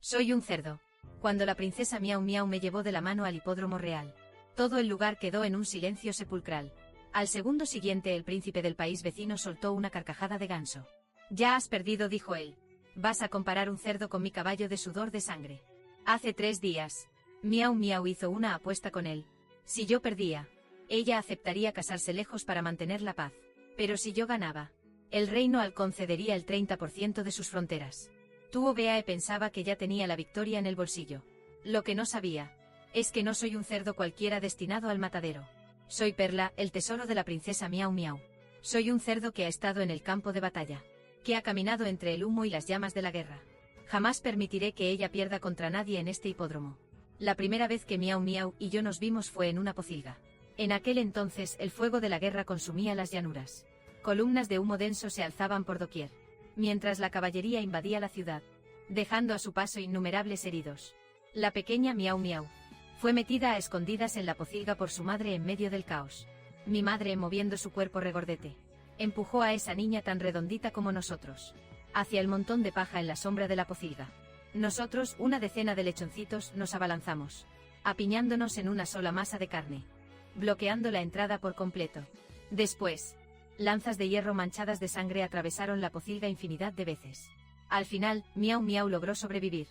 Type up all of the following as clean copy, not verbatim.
Soy un cerdo. Cuando la princesa Miau Miau me llevó de la mano al hipódromo real, todo el lugar quedó en un silencio sepulcral. Al segundo siguiente el príncipe del país vecino soltó una carcajada de ganso. Ya has perdido, dijo él. Vas a comparar un cerdo con mi caballo de sudor de sangre. Hace 3 días, Miau Miau hizo una apuesta con él. Si yo perdía, ella aceptaría casarse lejos para mantener la paz. Pero si yo ganaba, el reino halcón cedería el 30% de sus fronteras. Tuobeae pensaba que ya tenía la victoria en el bolsillo. Lo que no sabía es que no soy un cerdo cualquiera destinado al matadero. Soy Perla, el tesoro de la princesa Miau Miau. Soy un cerdo que ha estado en el campo de batalla, que ha caminado entre el humo y las llamas de la guerra. Jamás permitiré que ella pierda contra nadie en este hipódromo. La primera vez que Miau Miau y yo nos vimos fue en una pocilga. En aquel entonces el fuego de la guerra consumía las llanuras. Columnas de humo denso se alzaban por doquier, mientras la caballería invadía la ciudad, dejando a su paso innumerables heridos. La pequeña Miau Miau fue metida a escondidas en la pocilga por su madre en medio del caos. Mi madre, moviendo su cuerpo regordete, empujó a esa niña tan redondita como nosotros hacia el montón de paja en la sombra de la pocilga. Nosotros, una decena de lechoncitos, nos abalanzamos, apiñándonos en una sola masa de carne, bloqueando la entrada por completo. Después, lanzas de hierro manchadas de sangre atravesaron la pocilga infinidad de veces. Al final, Miau Miau logró sobrevivir,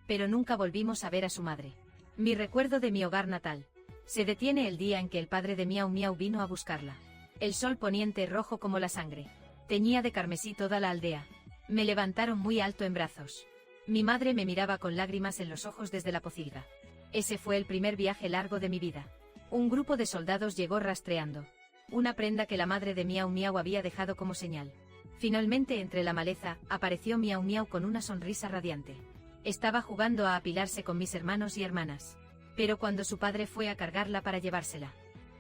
pero nunca volvimos a ver a su madre. Mi recuerdo de mi hogar natal se detiene el día en que el padre de Miau Miau vino a buscarla. El sol poniente, rojo como la sangre, teñía de carmesí toda la aldea. Me levantaron muy alto en brazos. Mi madre me miraba con lágrimas en los ojos desde la pocilga. Ese fue el primer viaje largo de mi vida. Un grupo de soldados llegó rastreando una prenda que la madre de Miau Miau había dejado como señal. Finalmente, entre la maleza, apareció Miau Miau con una sonrisa radiante. Estaba jugando a apilarse con mis hermanos y hermanas. Pero cuando su padre fue a cargarla para llevársela,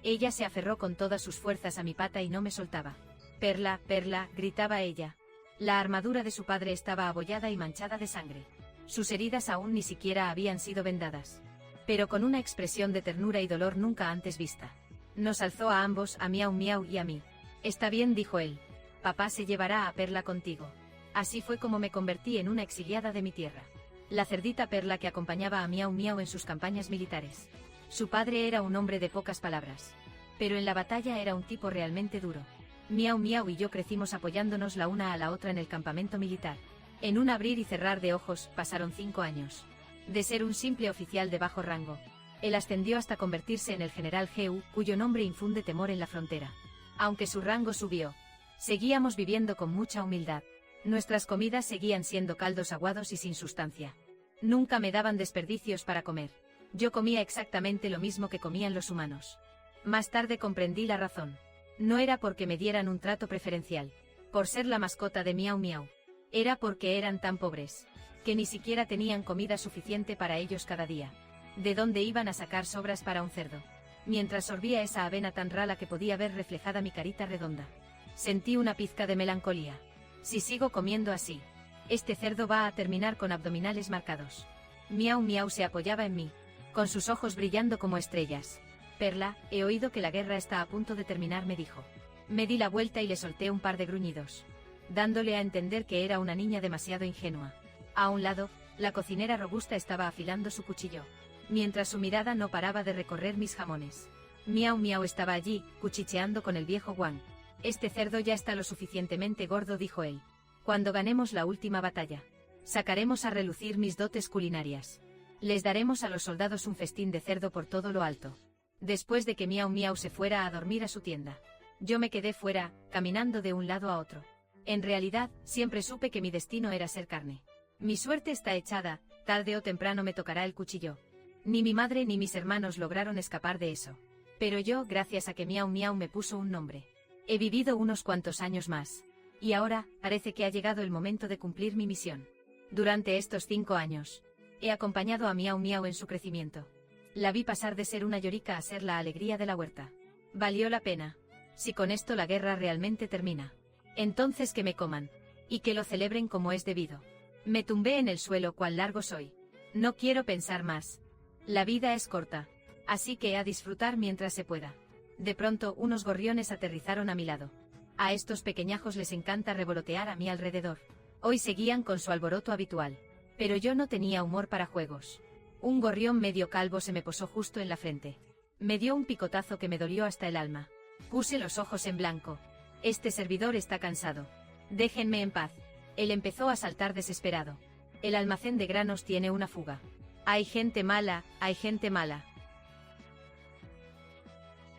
ella se aferró con todas sus fuerzas a mi pata y no me soltaba. Perla, Perla, gritaba ella. La armadura de su padre estaba abollada y manchada de sangre. Sus heridas aún ni siquiera habían sido vendadas, pero con una expresión de ternura y dolor nunca antes vista. Nos alzó a ambos, a Miau Miau y a mí. Está bien, dijo él. Papá se llevará a Perla contigo. Así fue como me convertí en una exiliada de mi tierra. La cerdita Perla que acompañaba a Miau Miau en sus campañas militares. Su padre era un hombre de pocas palabras, pero en la batalla era un tipo realmente duro. Miau Miau y yo crecimos apoyándonos la una a la otra en el campamento militar. En un abrir y cerrar de ojos, pasaron 5 años. De ser un simple oficial de bajo rango, él ascendió hasta convertirse en el general Geu, cuyo nombre infunde temor en la frontera. Aunque su rango subió, seguíamos viviendo con mucha humildad. Nuestras comidas seguían siendo caldos aguados y sin sustancia. Nunca me daban desperdicios para comer. Yo comía exactamente lo mismo que comían los humanos. Más tarde comprendí la razón. No era porque me dieran un trato preferencial, por ser la mascota de Miau Miau. Era porque eran tan pobres, que ni siquiera tenían comida suficiente para ellos cada día. ¿De dónde iban a sacar sobras para un cerdo? Mientras sorbía esa avena tan rala que podía ver reflejada mi carita redonda, sentí una pizca de melancolía. Si sigo comiendo así, este cerdo va a terminar con abdominales marcados. Miau Miau se apoyaba en mí, con sus ojos brillando como estrellas. Perla, he oído que la guerra está a punto de terminar, me dijo. Me di la vuelta y le solté un par de gruñidos, dándole a entender que era una niña demasiado ingenua. A un lado, la cocinera robusta estaba afilando su cuchillo, mientras su mirada no paraba de recorrer mis jamones. Miau Miau estaba allí, cuchicheando con el viejo Wang. Este cerdo ya está lo suficientemente gordo, dijo él. Cuando ganemos la última batalla, sacaremos a relucir mis dotes culinarias. Les daremos a los soldados un festín de cerdo por todo lo alto. Después de que Miau Miau se fuera a dormir a su tienda, yo me quedé fuera, caminando de un lado a otro. En realidad, siempre supe que mi destino era ser carne. Mi suerte está echada, tarde o temprano me tocará el cuchillo. Ni mi madre ni mis hermanos lograron escapar de eso. Pero yo, gracias a que Miau Miau me puso un nombre, he vivido unos cuantos años más. Y ahora, parece que ha llegado el momento de cumplir mi misión. Durante estos 5 años, he acompañado a Miau Miau en su crecimiento. La vi pasar de ser una llorica a ser la alegría de la huerta. Valió la pena. Si con esto la guerra realmente termina, entonces que me coman, y que lo celebren como es debido. Me tumbé en el suelo, cuán largo soy. No quiero pensar más. La vida es corta, así que a disfrutar mientras se pueda. De pronto, unos gorriones aterrizaron a mi lado. A estos pequeñajos les encanta revolotear a mi alrededor. Hoy seguían con su alboroto habitual. Pero yo no tenía humor para juegos. Un gorrión medio calvo se me posó justo en la frente. Me dio un picotazo que me dolió hasta el alma. Puse los ojos en blanco. Este servidor está cansado. Déjenme en paz. Él empezó a saltar desesperado. El almacén de granos tiene una fuga. Hay gente mala, hay gente mala.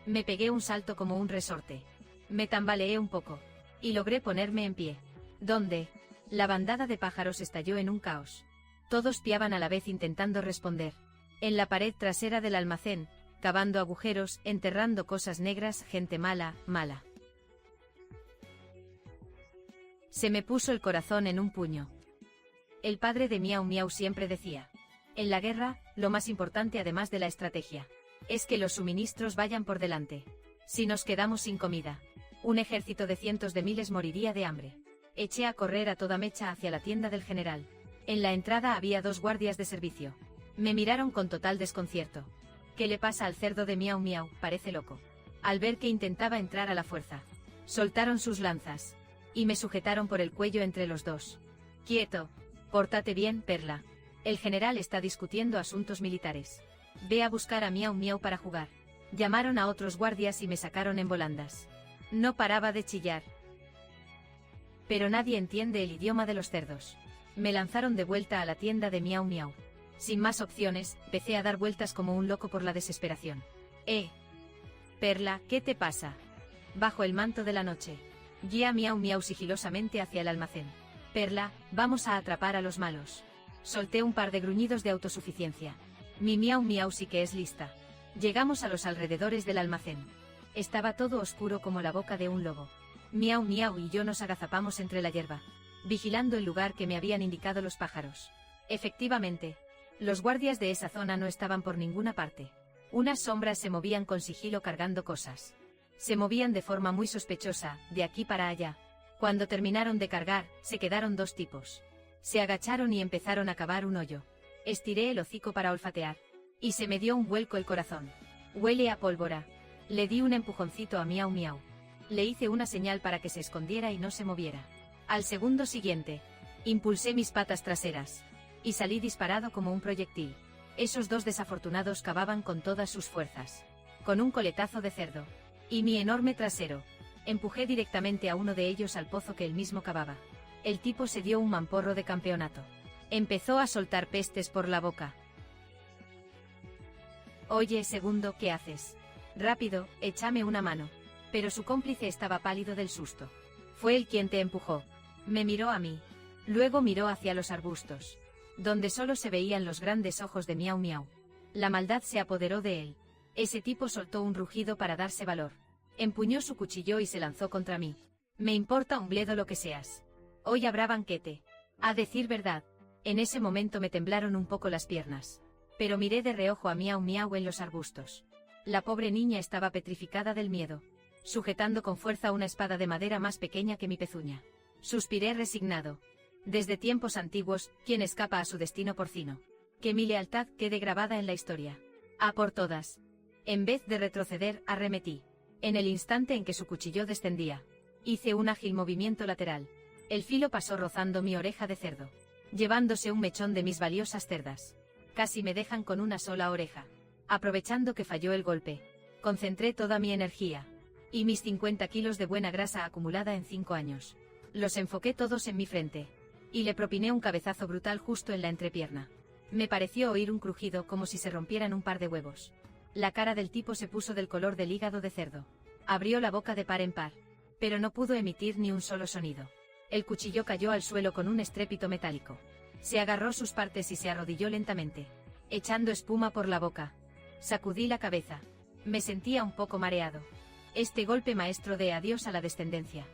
Me pegué un salto como un resorte. Me tambaleé un poco. Y logré ponerme en pie. ¿Dónde? La bandada de pájaros estalló en un caos. Todos piaban a la vez intentando responder. En la pared trasera del almacén, cavando agujeros, enterrando cosas negras, gente mala, mala. Se me puso el corazón en un puño. El padre de Miau Miau siempre decía: en la guerra, lo más importante además de la estrategia, es que los suministros vayan por delante. Si nos quedamos sin comida, un ejército de cientos de miles moriría de hambre. Eché a correr a toda mecha hacia la tienda del general. En la entrada había 2 guardias de servicio. Me miraron con total desconcierto. ¿Qué le pasa al cerdo de Miau Miau? Parece loco. Al ver que intentaba entrar a la fuerza, soltaron sus lanzas y me sujetaron por el cuello entre los dos. Quieto. Pórtate bien, Perla. El general está discutiendo asuntos militares. Ve a buscar a Miau Miau para jugar. Llamaron a otros guardias y me sacaron en volandas. No paraba de chillar. Pero nadie entiende el idioma de los cerdos. Me lanzaron de vuelta a la tienda de Miau Miau. Sin más opciones, empecé a dar vueltas como un loco por la desesperación. Perla, ¿qué te pasa? Bajo el manto de la noche, guía Miau Miau sigilosamente hacia el almacén. Perla, vamos a atrapar a los malos. Solté un par de gruñidos de autosuficiencia. Mi Miau Miau sí que es lista. Llegamos a los alrededores del almacén. Estaba todo oscuro como la boca de un lobo. Miau Miau y yo nos agazapamos entre la hierba, vigilando el lugar que me habían indicado los pájaros. Efectivamente, los guardias de esa zona no estaban por ninguna parte. Unas sombras se movían con sigilo cargando cosas. Se movían de forma muy sospechosa, de aquí para allá. Cuando terminaron de cargar, se quedaron 2 tipos. Se agacharon y empezaron a cavar un hoyo. Estiré el hocico para olfatear. Y se me dio un vuelco el corazón. Huele a pólvora. Le di un empujoncito a Miau Miau. Le hice una señal para que se escondiera y no se moviera. Al segundo siguiente, impulsé mis patas traseras. Y salí disparado como un proyectil. Esos 2 desafortunados cavaban con todas sus fuerzas. Con un coletazo de cerdo. Y mi enorme trasero. Empujé directamente a uno de ellos al pozo que él mismo cavaba. El tipo se dio un mamporro de campeonato. Empezó a soltar pestes por la boca. Oye, segundo, ¿qué haces? Rápido, échame una mano. Pero su cómplice estaba pálido del susto. Fue él quien te empujó. Me miró a mí. Luego miró hacia los arbustos, donde solo se veían los grandes ojos de Miau Miau. La maldad se apoderó de él. Ese tipo soltó un rugido para darse valor. Empuñó su cuchillo y se lanzó contra mí. Me importa un bledo lo que seas. Hoy habrá banquete. A decir verdad, en ese momento me temblaron un poco las piernas. Pero miré de reojo a Miau Miau en los arbustos. La pobre niña estaba petrificada del miedo, sujetando con fuerza una espada de madera más pequeña que mi pezuña. Suspiré resignado. Desde tiempos antiguos, ¿quién escapa a su destino porcino? Que mi lealtad quede grabada en la historia. A por todas. En vez de retroceder, arremetí. En el instante en que su cuchillo descendía, hice un ágil movimiento lateral. El filo pasó rozando mi oreja de cerdo, llevándose un mechón de mis valiosas cerdas. Casi me dejan con una sola oreja. Aprovechando que falló el golpe, concentré toda mi energía y mis 50 kilos de buena grasa acumulada en 5 años. Los enfoqué todos en mi frente y le propiné un cabezazo brutal justo en la entrepierna. Me pareció oír un crujido como si se rompieran un par de huevos. La cara del tipo se puso del color del hígado de cerdo. Abrió la boca de par en par, pero no pudo emitir ni un solo sonido. El cuchillo cayó al suelo con un estrépito metálico. Se agarró sus partes y se arrodilló lentamente, echando espuma por la boca. Sacudí la cabeza. Me sentía un poco mareado. Este golpe maestro de adiós a la descendencia.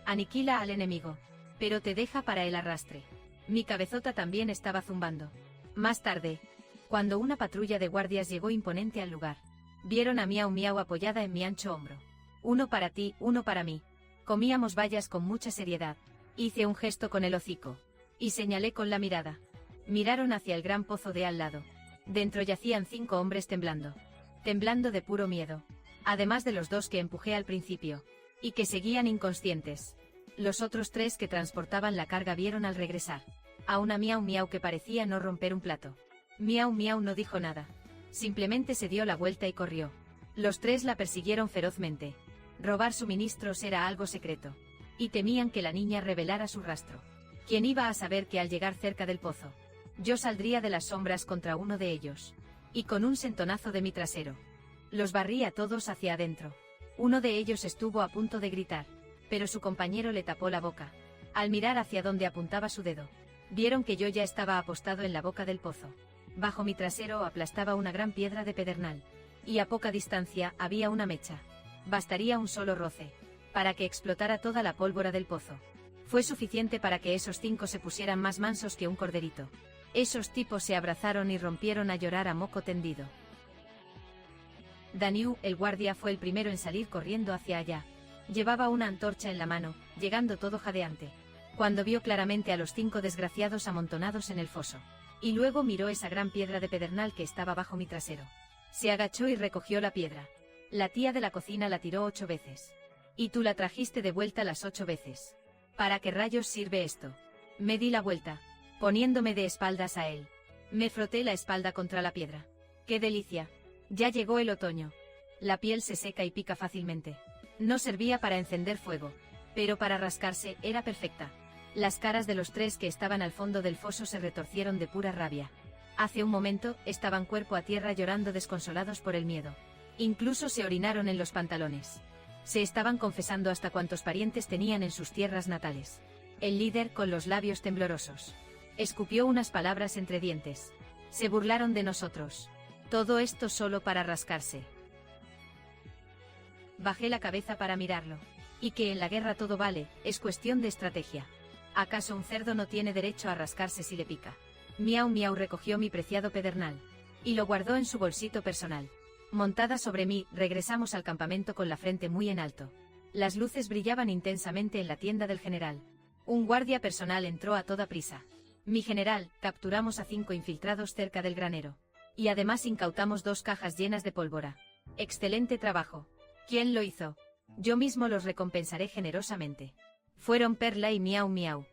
Aniquila al enemigo, pero te deja para el arrastre. Mi cabezota también estaba zumbando. Más tarde, cuando una patrulla de guardias llegó imponente al lugar, vieron a Miau Miau apoyada en mi ancho hombro. Uno para ti, uno para mí. Comíamos bayas con mucha seriedad. Hice un gesto con el hocico y señalé con la mirada. Miraron hacia el gran pozo de al lado. Dentro yacían 5 hombres temblando de puro miedo, además de los 2 que empujé al principio y que seguían inconscientes. Los otros 3 que transportaban la carga vieron al regresar a una Miau Miau que parecía no romper un plato. Miau Miau no dijo nada. Simplemente se dio la vuelta y corrió. Los tres la persiguieron ferozmente. Robar suministros era algo secreto. Y temían que la niña revelara su rastro. ¿Quién iba a saber que al llegar cerca del pozo, yo saldría de las sombras contra uno de ellos? Y con un sentonazo de mi trasero, los barrí a todos hacia adentro. Uno de ellos estuvo a punto de gritar, pero su compañero le tapó la boca. Al mirar hacia donde apuntaba su dedo, vieron que yo ya estaba apostado en la boca del pozo. Bajo mi trasero aplastaba una gran piedra de pedernal. Y a poca distancia había una mecha. Bastaría un solo roce para que explotara toda la pólvora del pozo. Fue suficiente para que esos 5 se pusieran más mansos que un corderito. Esos tipos se abrazaron y rompieron a llorar a moco tendido. Daniu, el guardia, fue el primero en salir corriendo hacia allá. Llevaba una antorcha en la mano, llegando todo jadeante, cuando vio claramente a los 5 desgraciados amontonados en el foso. Y luego miró esa gran piedra de pedernal que estaba bajo mi trasero. Se agachó y recogió la piedra. La tía de la cocina la tiró 8 veces. Y tú la trajiste de vuelta las 8 veces. ¿Para qué rayos sirve esto? Me di la vuelta, poniéndome de espaldas a él. Me froté la espalda contra la piedra. ¡Qué delicia! Ya llegó el otoño. La piel se seca y pica fácilmente. No servía para encender fuego, pero para rascarse era perfecta. Las caras de los 3 que estaban al fondo del foso se retorcieron de pura rabia. Hace un momento estaban cuerpo a tierra llorando desconsolados por el miedo. Incluso se orinaron en los pantalones. Se estaban confesando hasta cuantos parientes tenían en sus tierras natales. El líder, con los labios temblorosos, escupió unas palabras entre dientes. Se burlaron de nosotros. Todo esto solo para rascarse. Bajé la cabeza para mirarlo. Y que en la guerra todo vale, es cuestión de estrategia. ¿Acaso un cerdo no tiene derecho a rascarse si le pica? Miau Miau recogió mi preciado pedernal. Y lo guardó en su bolsito personal. Montada sobre mí, regresamos al campamento con la frente muy en alto. Las luces brillaban intensamente en la tienda del general. Un guardia personal entró a toda prisa. Mi general, capturamos a 5 infiltrados cerca del granero. Y además incautamos 2 cajas llenas de pólvora. Excelente trabajo. ¿Quién lo hizo? Yo mismo los recompensaré generosamente. Fueron Perla y Miau Miau.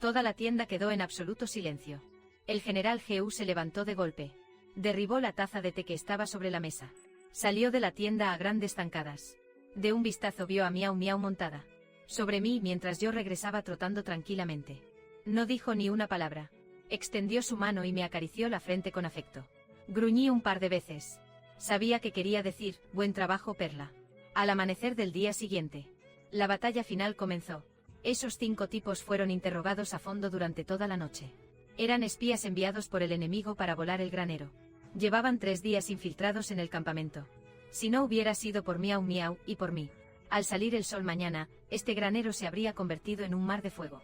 Toda la tienda quedó en absoluto silencio. El general Geu se levantó de golpe. Derribó la taza de té que estaba sobre la mesa. Salió de la tienda a grandes zancadas. De un vistazo vio a Miau Miau montada sobre mí mientras yo regresaba trotando tranquilamente. No dijo ni una palabra. Extendió su mano y me acarició la frente con afecto. Gruñí un par de veces. Sabía que quería decir, buen trabajo, Perla. Al amanecer del día siguiente, la batalla final comenzó. Esos 5 tipos fueron interrogados a fondo durante toda la noche. Eran espías enviados por el enemigo para volar el granero. Llevaban 3 días infiltrados en el campamento. Si no hubiera sido por Miau Miau y por mí, al salir el sol mañana, este granero se habría convertido en un mar de fuego.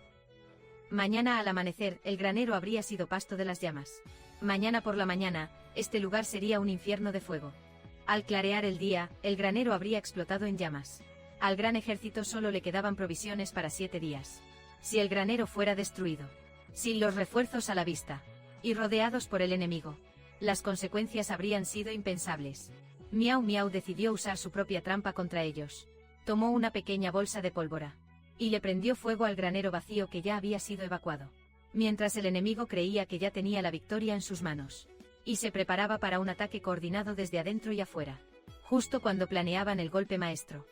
Mañana al amanecer, el granero habría sido pasto de las llamas. Mañana por la mañana, este lugar sería un infierno de fuego. Al clarear el día, el granero habría explotado en llamas. Al gran ejército solo le quedaban provisiones para 7 días. Si el granero fuera destruido, sin los refuerzos a la vista, y rodeados por el enemigo, las consecuencias habrían sido impensables. Miau Miau decidió usar su propia trampa contra ellos. Tomó una pequeña bolsa de pólvora y le prendió fuego al granero vacío que ya había sido evacuado, mientras el enemigo creía que ya tenía la victoria en sus manos, y se preparaba para un ataque coordinado desde adentro y afuera, justo cuando planeaban el golpe maestro.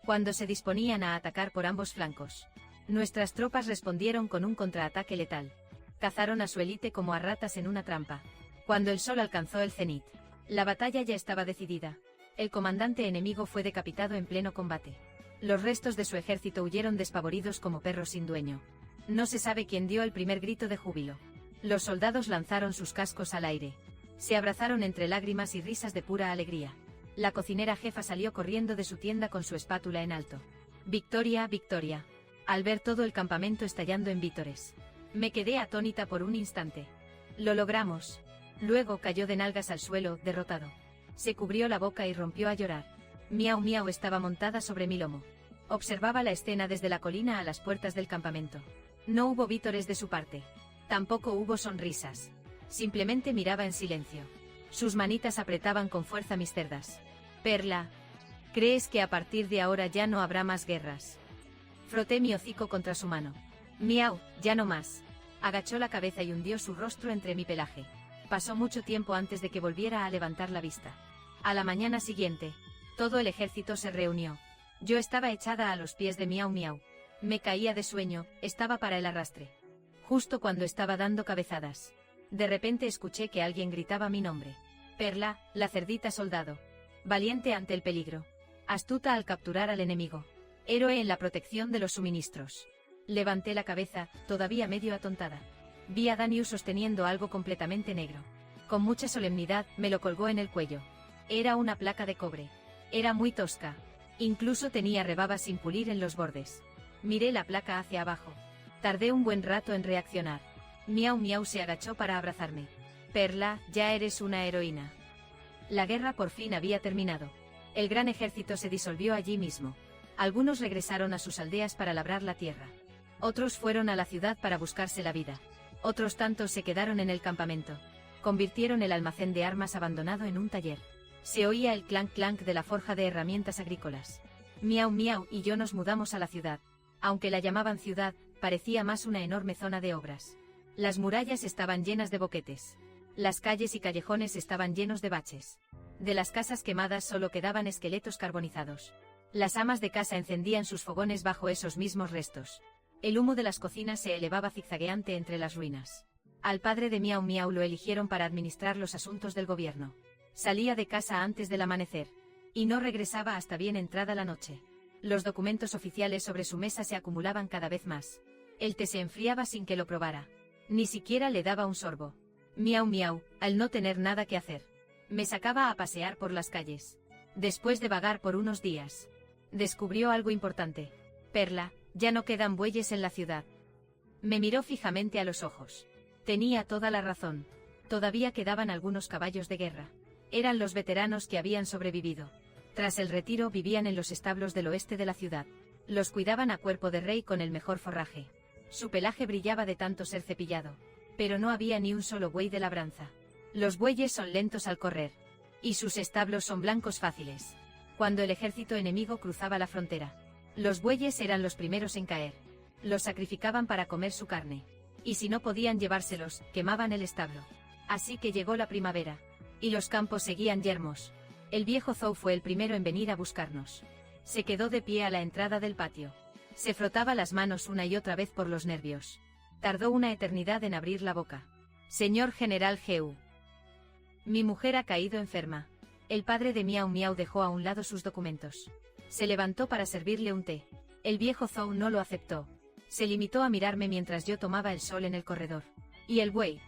Cuando se disponían a atacar por ambos flancos, nuestras tropas respondieron con un contraataque letal. Cazaron a su élite como a ratas en una trampa. Cuando el sol alcanzó el cenit, la batalla ya estaba decidida. El comandante enemigo fue decapitado en pleno combate. Los restos de su ejército huyeron despavoridos como perros sin dueño. No se sabe quién dio el primer grito de júbilo. Los soldados lanzaron sus cascos al aire. Se abrazaron entre lágrimas y risas de pura alegría. La cocinera jefa salió corriendo de su tienda con su espátula en alto. ¡Victoria, victoria! Al ver todo el campamento estallando en vítores, me quedé atónita por un instante. Lo logramos. Luego cayó de nalgas al suelo, derrotado. Se cubrió la boca y rompió a llorar. Miau Miau estaba montada sobre mi lomo. Observaba la escena desde la colina a las puertas del campamento. No hubo vítores de su parte. Tampoco hubo sonrisas. Simplemente miraba en silencio. Sus manitas apretaban con fuerza mis cerdas. Perla, ¿crees que a partir de ahora ya no habrá más guerras? Froté mi hocico contra su mano. Miau, ya no más. Agachó la cabeza y hundió su rostro entre mi pelaje. Pasó mucho tiempo antes de que volviera a levantar la vista. A la mañana siguiente, todo el ejército se reunió. Yo estaba echada a los pies de Miau Miau. Me caía de sueño, estaba para el arrastre. Justo cuando estaba dando cabezadas. De repente escuché que alguien gritaba mi nombre. Perla, la cerdita soldado. Valiente ante el peligro. Astuta al capturar al enemigo. Héroe en la protección de los suministros. Levanté la cabeza, todavía medio atontada. Vi a Danius sosteniendo algo completamente negro. Con mucha solemnidad, me lo colgó en el cuello. Era una placa de cobre. Era muy tosca. Incluso tenía rebabas sin pulir en los bordes. Miré la placa hacia abajo. Tardé un buen rato en reaccionar. Miau Miau se agachó para abrazarme. Perla, ya eres una heroína. La guerra por fin había terminado. El gran ejército se disolvió allí mismo. Algunos regresaron a sus aldeas para labrar la tierra. Otros fueron a la ciudad para buscarse la vida. Otros tantos se quedaron en el campamento. Convirtieron el almacén de armas abandonado en un taller. Se oía el clank clank de la forja de herramientas agrícolas. Miau Miau y yo nos mudamos a la ciudad. Aunque la llamaban ciudad, parecía más una enorme zona de obras. Las murallas estaban llenas de boquetes. Las calles y callejones estaban llenos de baches. De las casas quemadas solo quedaban esqueletos carbonizados. Las amas de casa encendían sus fogones bajo esos mismos restos. El humo de las cocinas se elevaba zigzagueante entre las ruinas. Al padre de Miau Miau lo eligieron para administrar los asuntos del gobierno. Salía de casa antes del amanecer. Y no regresaba hasta bien entrada la noche. Los documentos oficiales sobre su mesa se acumulaban cada vez más. El té se enfriaba sin que lo probara. Ni siquiera le daba un sorbo. Miau Miau, al no tener nada que hacer, me sacaba a pasear por las calles. Después de vagar por unos días, descubrió algo importante. Perla, ya no quedan bueyes en la ciudad. Me miró fijamente a los ojos. Tenía toda la razón. Todavía quedaban algunos caballos de guerra. Eran los veteranos que habían sobrevivido. Tras el retiro vivían en los establos del oeste de la ciudad. Los cuidaban a cuerpo de rey con el mejor forraje. Su pelaje brillaba de tanto ser cepillado. Pero no había ni un solo buey de labranza. Los bueyes son lentos al correr. Y sus establos son blancos fáciles. Cuando el ejército enemigo cruzaba la frontera, los bueyes eran los primeros en caer. Los sacrificaban para comer su carne. Y si no podían llevárselos, quemaban el establo. Así que llegó la primavera. Y los campos seguían yermos. El viejo Zhou fue el primero en venir a buscarnos. Se quedó de pie a la entrada del patio. Se frotaba las manos una y otra vez por los nervios. Tardó una eternidad en abrir la boca. Señor General Heu. Mi mujer ha caído enferma. El padre de Miau Miau dejó a un lado sus documentos. Se levantó para servirle un té. El viejo Zhou no lo aceptó. Se limitó a mirarme mientras yo tomaba el sol en el corredor. ¿Y el buey?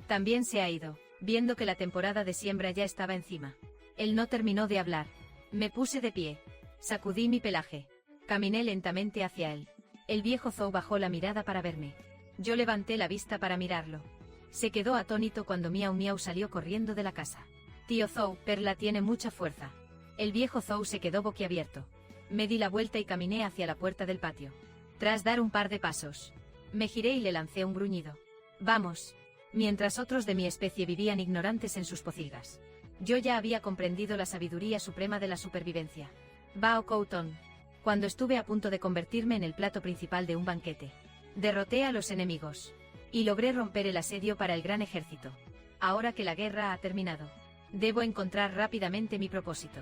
También se ha ido, viendo que la temporada de siembra ya estaba encima. Él no terminó de hablar. Me puse de pie. Sacudí mi pelaje. Caminé lentamente hacia él. El viejo Zhou bajó la mirada para verme. Yo levanté la vista para mirarlo. Se quedó atónito cuando Miau Miau salió corriendo de la casa. Tío Zhou, Perla tiene mucha fuerza. El viejo Zhou se quedó boquiabierto. Me di la vuelta y caminé hacia la puerta del patio. Tras dar un par de pasos, me giré y le lancé un gruñido. Vamos. Mientras otros de mi especie vivían ignorantes en sus pocilgas, yo ya había comprendido la sabiduría suprema de la supervivencia. Bao Kouton. Cuando estuve a punto de convertirme en el plato principal de un banquete, derroté a los enemigos. Y logré romper el asedio para el gran ejército. Ahora que la guerra ha terminado, debo encontrar rápidamente mi propósito.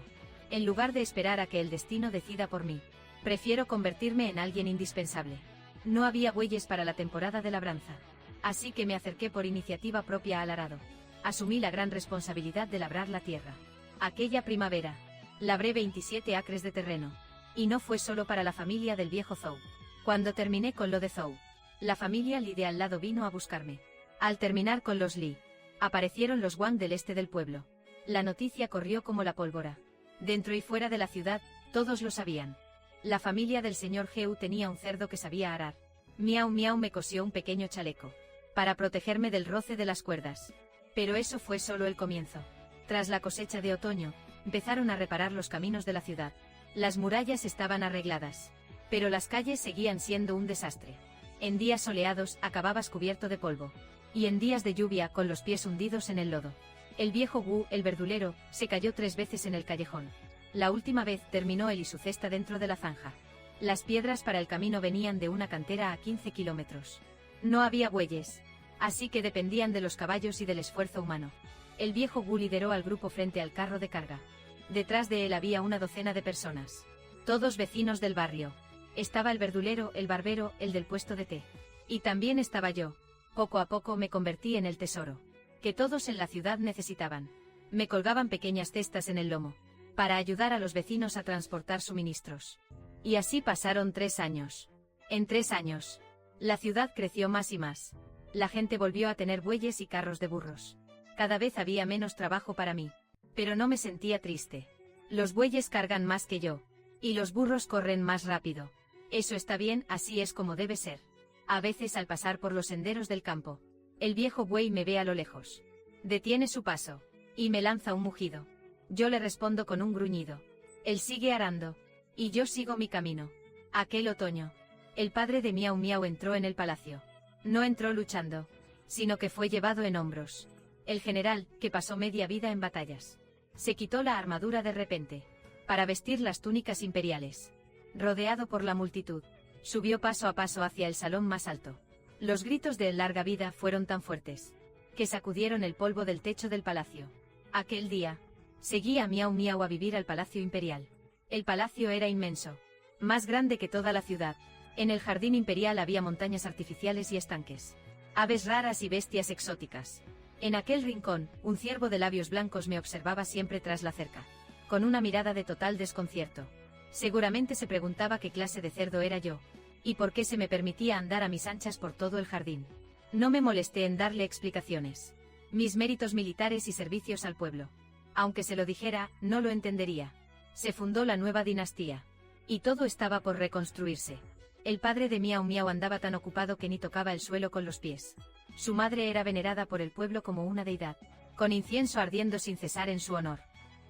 En lugar de esperar a que el destino decida por mí, prefiero convertirme en alguien indispensable. No había bueyes para la temporada de labranza. Así que me acerqué por iniciativa propia al arado. Asumí la gran responsabilidad de labrar la tierra. Aquella primavera, labré 27 acres de terreno. Y no fue solo para la familia del viejo Zhou. Cuando terminé con lo de Zhou, la familia Li de al lado vino a buscarme. Al terminar con los Li, aparecieron los Wang del este del pueblo. La noticia corrió como la pólvora. Dentro y fuera de la ciudad, todos lo sabían. La familia del señor Heu tenía un cerdo que sabía arar. Miau Miau me cosió un pequeño chaleco para protegerme del roce de las cuerdas. Pero eso fue solo el comienzo. Tras la cosecha de otoño, empezaron a reparar los caminos de la ciudad. Las murallas estaban arregladas, pero las calles seguían siendo un desastre. En días soleados, acababas cubierto de polvo. Y en días de lluvia, con los pies hundidos en el lodo. El viejo Wu, el verdulero, se cayó 3 veces en el callejón. La última vez terminó él y su cesta dentro de la zanja. Las piedras para el camino venían de una cantera a 15 kilómetros. No había bueyes, así que dependían de los caballos y del esfuerzo humano. El viejo Gu lideró al grupo frente al carro de carga. Detrás de él había una docena de personas. Todos vecinos del barrio. Estaba el verdulero, el barbero, el del puesto de té. Y también estaba yo. Poco a poco me convertí en el tesoro que todos en la ciudad necesitaban. Me colgaban pequeñas cestas en el lomo para ayudar a los vecinos a transportar suministros. Y así pasaron 3 años. En 3 años, la ciudad creció más y más. La gente volvió a tener bueyes y carros de burros. Cada vez había menos trabajo para mí. Pero no me sentía triste. Los bueyes cargan más que yo. Y los burros corren más rápido. Eso está bien, así es como debe ser. A veces al pasar por los senderos del campo, el viejo buey me ve a lo lejos. Detiene su paso. Y me lanza un mugido. Yo le respondo con un gruñido. Él sigue arando. Y yo sigo mi camino. Aquel otoño, el padre de Miau Miau entró en el palacio. No entró luchando, sino que fue llevado en hombros. El general, que pasó media vida en batallas, se quitó la armadura de repente, para vestir las túnicas imperiales. Rodeado por la multitud, subió paso a paso hacia el salón más alto. Los gritos de larga vida fueron tan fuertes, que sacudieron el polvo del techo del palacio. Aquel día, seguí a Miau Miau a vivir al palacio imperial. El palacio era inmenso, más grande que toda la ciudad. En el jardín imperial había montañas artificiales y estanques, aves raras y bestias exóticas. En aquel rincón, un ciervo de labios blancos me observaba siempre tras la cerca, con una mirada de total desconcierto. Seguramente se preguntaba qué clase de cerdo era yo, y por qué se me permitía andar a mis anchas por todo el jardín. No me molesté en darle explicaciones. Mis méritos militares y servicios al pueblo. Aunque se lo dijera, no lo entendería. Se fundó la nueva dinastía. Y todo estaba por reconstruirse. El padre de Miau Miau andaba tan ocupado que ni tocaba el suelo con los pies. Su madre era venerada por el pueblo como una deidad, con incienso ardiendo sin cesar en su honor.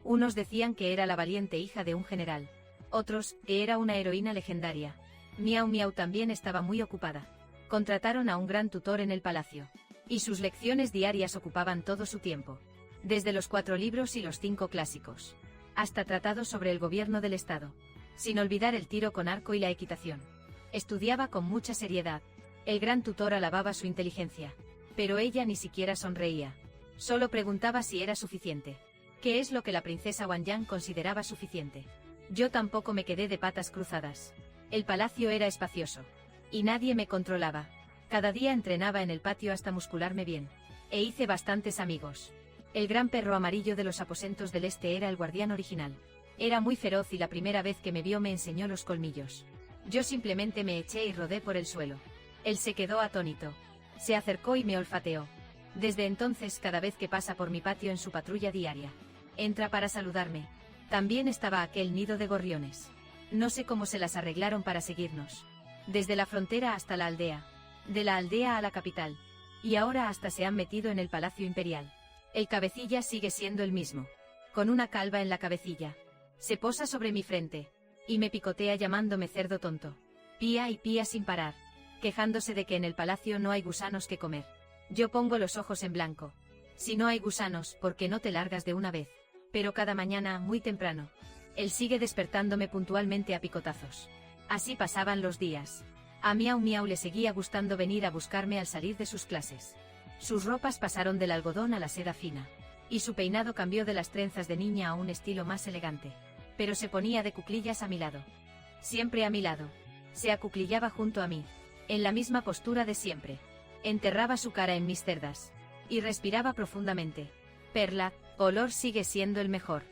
Unos decían que era la valiente hija de un general. Otros, que era una heroína legendaria. Miau Miau también estaba muy ocupada. Contrataron a un gran tutor en el palacio. Y sus lecciones diarias ocupaban todo su tiempo. Desde los 4 libros y los 5 clásicos, hasta tratados sobre el gobierno del Estado. Sin olvidar el tiro con arco y la equitación. Estudiaba con mucha seriedad. El gran tutor alababa su inteligencia. Pero ella ni siquiera sonreía. Solo preguntaba si era suficiente. ¿Qué es lo que la princesa Wanyan consideraba suficiente? Yo tampoco me quedé de patas cruzadas. El palacio era espacioso. Y nadie me controlaba. Cada día entrenaba en el patio hasta muscularme bien. E hice bastantes amigos. El gran perro amarillo de los aposentos del este era el guardián original. Era muy feroz y la primera vez que me vio me enseñó los colmillos. Yo simplemente me eché y rodé por el suelo. Él se quedó atónito. Se acercó y me olfateó. Desde entonces cada vez que pasa por mi patio en su patrulla diaria, entra para saludarme. También estaba aquel nido de gorriones. No sé cómo se las arreglaron para seguirnos. Desde la frontera hasta la aldea. De la aldea a la capital. Y ahora hasta se han metido en el palacio imperial. El cabecilla sigue siendo el mismo. Con una calva en la cabecilla. Se posa sobre mi frente. Y me picotea llamándome cerdo tonto. Pía y pía sin parar. Quejándose de que en el palacio no hay gusanos que comer. Yo pongo los ojos en blanco. Si no hay gusanos, ¿por qué no te largas de una vez? Pero cada mañana, muy temprano, él sigue despertándome puntualmente a picotazos. Así pasaban los días. A Miau Miau le seguía gustando venir a buscarme al salir de sus clases. Sus ropas pasaron del algodón a la seda fina. Y su peinado cambió de las trenzas de niña a un estilo más elegante. Pero se ponía de cuclillas a mi lado. Siempre a mi lado. Se acuclillaba junto a mí. En la misma postura de siempre. Enterraba su cara en mis cerdas. Y respiraba profundamente. Perla, olor sigue siendo el mejor.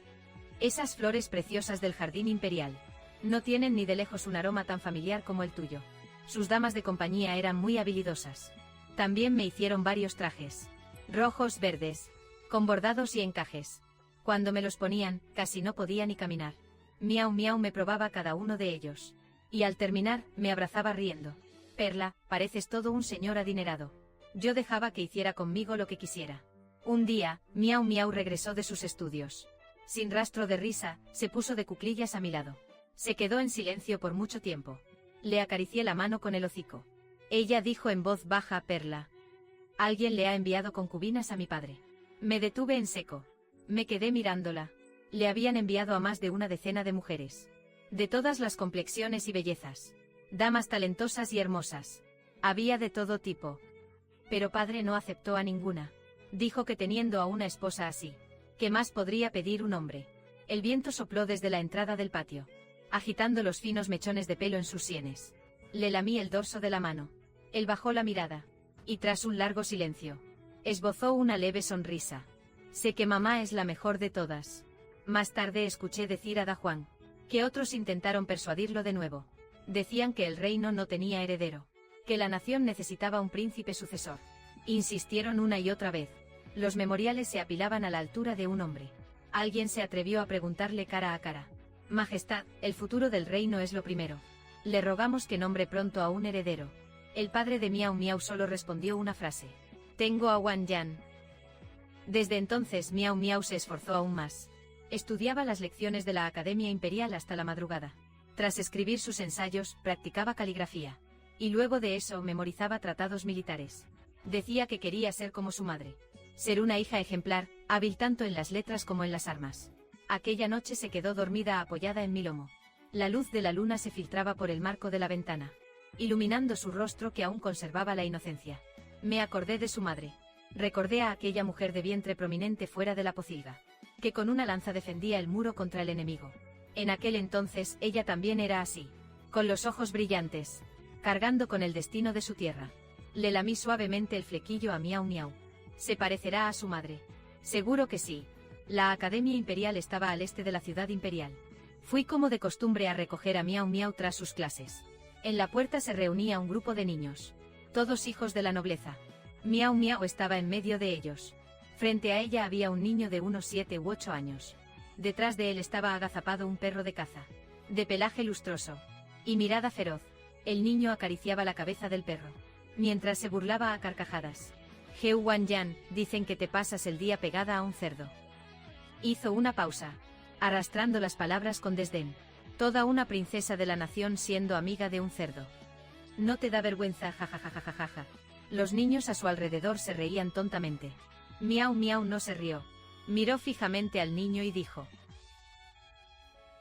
Esas flores preciosas del jardín imperial. No tienen ni de lejos un aroma tan familiar como el tuyo. Sus damas de compañía eran muy habilidosas. También me hicieron varios trajes. Rojos, verdes. Con bordados y encajes. Cuando me los ponían, casi no podía ni caminar. Miau Miau me probaba cada uno de ellos. Y al terminar, me abrazaba riendo. Perla, pareces todo un señor adinerado. Yo dejaba que hiciera conmigo lo que quisiera. Un día, Miau Miau regresó de sus estudios. Sin rastro de risa, se puso de cuclillas a mi lado. Se quedó en silencio por mucho tiempo. Le acaricié la mano con el hocico. Ella dijo en voz baja: Perla. Alguien le ha enviado concubinas a mi padre. Me detuve en seco. Me quedé mirándola. Le habían enviado a más de una decena de mujeres. De todas las complexiones y bellezas. Damas talentosas y hermosas. Había de todo tipo. Pero padre no aceptó a ninguna. Dijo que teniendo a una esposa así, ¿qué más podría pedir un hombre? El viento sopló desde la entrada del patio, agitando los finos mechones de pelo en sus sienes. Le lamí el dorso de la mano. Él bajó la mirada. Y tras un largo silencio, esbozó una leve sonrisa. Sé que mamá es la mejor de todas. Más tarde escuché decir a Da Juan, que otros intentaron persuadirlo de nuevo. Decían que el reino no tenía heredero, que la nación necesitaba un príncipe sucesor. Insistieron una y otra vez. Los memoriales se apilaban a la altura de un hombre. Alguien se atrevió a preguntarle cara a cara. Majestad, el futuro del reino es lo primero. Le rogamos que nombre pronto a un heredero. El padre de Miau Miau solo respondió una frase. Tengo a Wang Yan. Desde entonces Miau Miau se esforzó aún más. Estudiaba las lecciones de la Academia Imperial hasta la madrugada. Tras escribir sus ensayos, practicaba caligrafía. Y luego de eso memorizaba tratados militares. Decía que quería ser como su madre. Ser una hija ejemplar, hábil tanto en las letras como en las armas. Aquella noche se quedó dormida apoyada en mi lomo. La luz de la luna se filtraba por el marco de la ventana, iluminando su rostro que aún conservaba la inocencia. Me acordé de su madre. Recordé a aquella mujer de vientre prominente fuera de la pocilga, que con una lanza defendía el muro contra el enemigo. En aquel entonces ella también era así, con los ojos brillantes, cargando con el destino de su tierra. Le lamí suavemente el flequillo a Miau Miau. ¿Se parecerá a su madre? Seguro que sí. La Academia Imperial estaba al este de la ciudad imperial. Fui como de costumbre a recoger a Miau Miau tras sus clases. En la puerta se reunía un grupo de niños, todos hijos de la nobleza. Miau Miau estaba en medio de ellos. Frente a ella había un niño de unos 7 u 8 años. Detrás de él estaba agazapado un perro de caza, de pelaje lustroso y mirada feroz. El niño acariciaba la cabeza del perro, mientras se burlaba a carcajadas. Heu Wan Yan, dicen que te pasas el día pegada a un cerdo. Hizo una pausa, arrastrando las palabras con desdén. Toda una princesa de la nación siendo amiga de un cerdo. ¿No te da vergüenza? Jajajajajaja. Los niños a su alrededor se reían tontamente. Miau Miau no se rió. Miró fijamente al niño y dijo: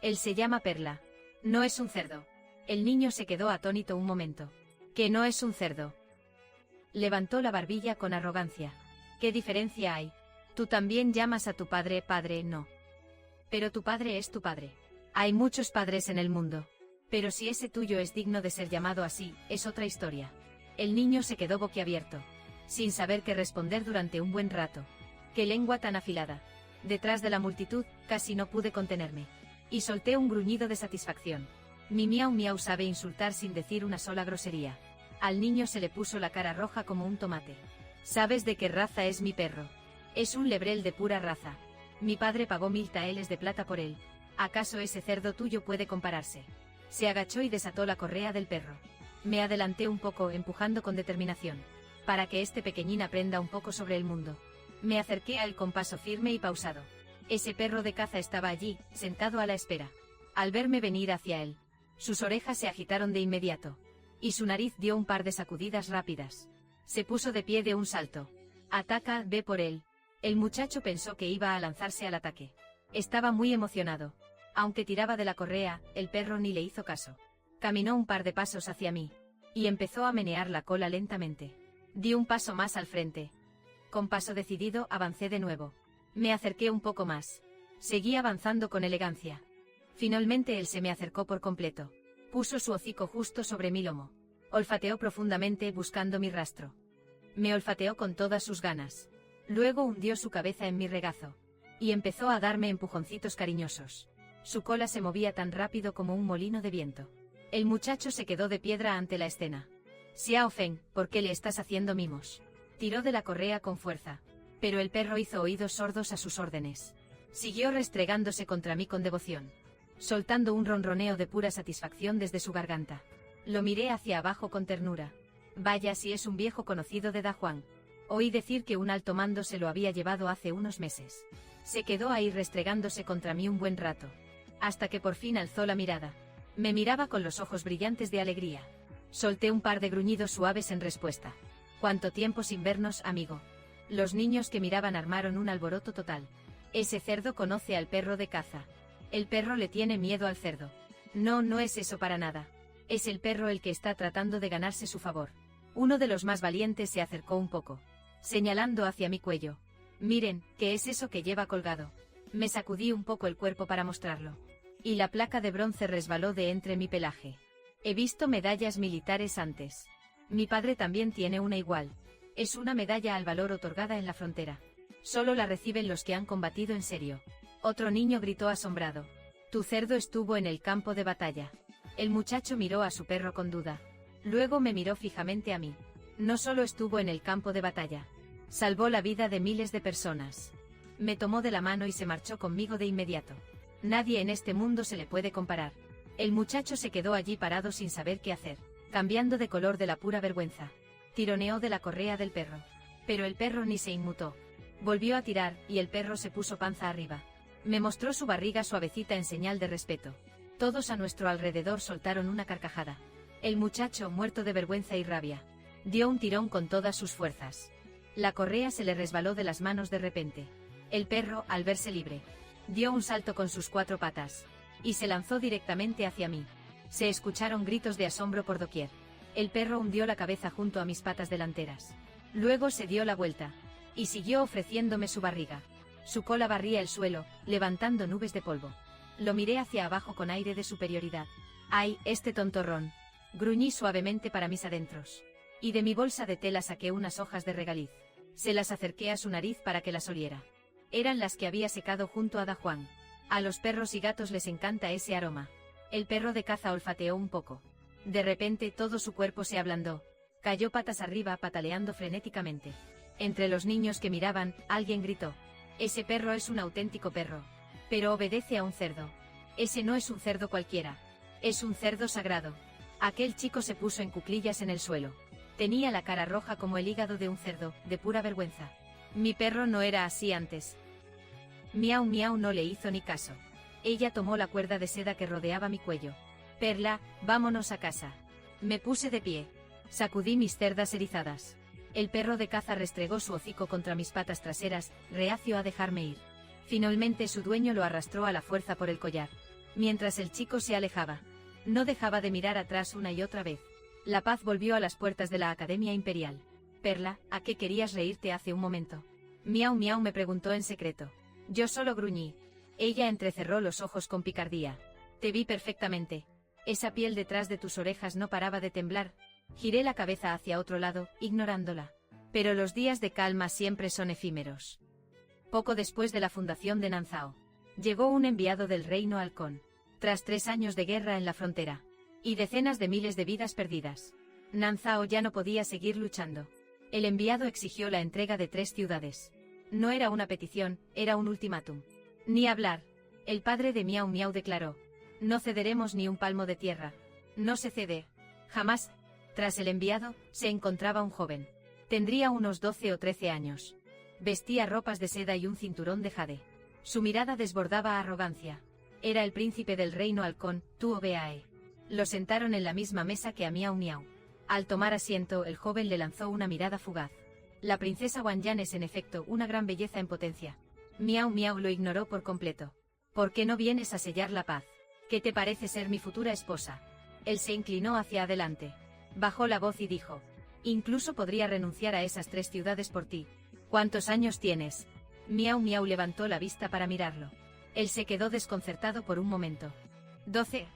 él se llama Perla. No es un cerdo. El niño se quedó atónito un momento. ¿Que no es un cerdo? Levantó la barbilla con arrogancia. ¿Qué diferencia hay? Tú también llamas a tu padre padre, no. Pero tu padre es tu padre. Hay muchos padres en el mundo. Pero si ese tuyo es digno de ser llamado así, es otra historia. El niño se quedó boquiabierto, sin saber qué responder durante un buen rato. ¡Qué lengua tan afilada! Detrás de la multitud, casi no pude contenerme. Y solté un gruñido de satisfacción. Mi Miau Miau sabe insultar sin decir una sola grosería. Al niño se le puso la cara roja como un tomate. ¿Sabes de qué raza es mi perro? Es un lebrel de pura raza. Mi padre pagó 1000 taeles de plata por él. ¿Acaso ese cerdo tuyo puede compararse? Se agachó y desató la correa del perro. Me adelanté un poco, empujando con determinación, para que este pequeñín aprenda un poco sobre el mundo. Me acerqué a él con paso firme y pausado. Ese perro de caza estaba allí, sentado a la espera. Al verme venir hacia él, sus orejas se agitaron de inmediato, y su nariz dio un par de sacudidas rápidas. Se puso de pie de un salto. Ataca, ve por él. El muchacho pensó que iba a lanzarse al ataque. Estaba muy emocionado. Aunque tiraba de la correa, el perro ni le hizo caso. Caminó un par de pasos hacia mí, y empezó a menear la cola lentamente. Di un paso más al frente. Con paso decidido avancé de nuevo. Me acerqué un poco más. Seguí avanzando con elegancia. Finalmente él se me acercó por completo. Puso su hocico justo sobre mi lomo. Olfateó profundamente buscando mi rastro. Me olfateó con todas sus ganas. Luego hundió su cabeza en mi regazo, y empezó a darme empujoncitos cariñosos. Su cola se movía tan rápido como un molino de viento. El muchacho se quedó de piedra ante la escena. Xiao Feng, ¿por qué le estás haciendo mimos? Tiró de la correa con fuerza. Pero el perro hizo oídos sordos a sus órdenes. Siguió restregándose contra mí con devoción, soltando un ronroneo de pura satisfacción desde su garganta. Lo miré hacia abajo con ternura. Vaya si es un viejo conocido de Da Juan. Oí decir que un alto mando se lo había llevado hace unos meses. Se quedó ahí restregándose contra mí un buen rato, hasta que por fin alzó la mirada. Me miraba con los ojos brillantes de alegría. Solté un par de gruñidos suaves en respuesta. ¿Cuánto tiempo sin vernos, amigo? Los niños que miraban armaron un alboroto total. Ese cerdo conoce al perro de caza. El perro le tiene miedo al cerdo. No, no es eso para nada. Es el perro el que está tratando de ganarse su favor. Uno de los más valientes se acercó un poco, señalando hacia mi cuello. Miren, ¿qué es eso que lleva colgado? Me sacudí un poco el cuerpo para mostrarlo. Y la placa de bronce resbaló de entre mi pelaje. He visto medallas militares antes. Mi padre también tiene una igual. Es una medalla al valor otorgada en la frontera. Solo la reciben los que han combatido en serio. Otro niño gritó asombrado. Tu cerdo estuvo en el campo de batalla. El muchacho miró a su perro con duda. Luego me miró fijamente a mí. No solo estuvo en el campo de batalla. Salvó la vida de miles de personas. Me tomó de la mano y se marchó conmigo de inmediato. Nadie en este mundo se le puede comparar. El muchacho se quedó allí parado sin saber qué hacer, cambiando de color de la pura vergüenza. Tironeó de la correa del perro. Pero el perro ni se inmutó. Volvió a tirar, y el perro se puso panza arriba. Me mostró su barriga suavecita en señal de respeto. Todos a nuestro alrededor soltaron una carcajada. El muchacho, muerto de vergüenza y rabia, dio un tirón con todas sus fuerzas. La correa se le resbaló de las manos de repente. El perro, al verse libre, dio un salto con sus 4 patas, y se lanzó directamente hacia mí. Se escucharon gritos de asombro por doquier. El perro hundió la cabeza junto a mis patas delanteras. Luego se dio la vuelta, y siguió ofreciéndome su barriga. Su cola barría el suelo, levantando nubes de polvo. Lo miré hacia abajo con aire de superioridad. ¡Ay, este tontorrón! Gruñí suavemente para mis adentros. Y de mi bolsa de tela saqué unas hojas de regaliz. Se las acerqué a su nariz para que las oliera. Eran las que había secado junto a Dajuan. A los perros y gatos les encanta ese aroma. El perro de caza olfateó un poco. De repente todo su cuerpo se ablandó. Cayó patas arriba pataleando frenéticamente. Entre los niños que miraban, alguien gritó. Ese perro es un auténtico perro. Pero obedece a un cerdo. Ese no es un cerdo cualquiera. Es un cerdo sagrado. Aquel chico se puso en cuclillas en el suelo. Tenía la cara roja como el hígado de un cerdo, de pura vergüenza. Mi perro no era así antes. Miau Miau no le hizo ni caso. Ella tomó la cuerda de seda que rodeaba mi cuello. Perla, vámonos a casa. Me puse de pie. Sacudí mis cerdas erizadas. El perro de caza restregó su hocico contra mis patas traseras, reacio a dejarme ir. Finalmente su dueño lo arrastró a la fuerza por el collar. Mientras el chico se alejaba, no dejaba de mirar atrás una y otra vez. La paz volvió a las puertas de la Academia Imperial. Perla, ¿a qué querías reírte hace un momento? Miau Miau me preguntó en secreto. Yo solo gruñí. Ella entrecerró los ojos con picardía. Te vi perfectamente. Esa piel detrás de tus orejas no paraba de temblar. Giré la cabeza hacia otro lado, ignorándola. Pero los días de calma siempre son efímeros. Poco después de la fundación de Nanzao, llegó un enviado del reino halcón. Tras 3 años de guerra en la frontera, y decenas de miles de vidas perdidas, Nanzao ya no podía seguir luchando. El enviado exigió la entrega de 3 ciudades. No era una petición, era un ultimátum. Ni hablar. El padre de Miau Miau declaró. No cederemos ni un palmo de tierra. No se cede. Jamás. Tras el enviado, se encontraba un joven. Tendría unos 12 o 13 años. Vestía ropas de seda y un cinturón de jade. Su mirada desbordaba arrogancia. Era el príncipe del reino halcón, Tuo Beae. Lo sentaron en la misma mesa que a Miau Miau. Al tomar asiento, el joven le lanzó una mirada fugaz. La princesa Wanyan es en efecto una gran belleza en potencia. Miau Miau lo ignoró por completo. ¿Por qué no vienes a sellar la paz? ¿Qué te parece ser mi futura esposa? Él se inclinó hacia adelante. Bajó la voz y dijo. Incluso podría renunciar a esas 3 ciudades por ti. ¿Cuántos años tienes? Miau Miau levantó la vista para mirarlo. Él se quedó desconcertado por un momento. 12.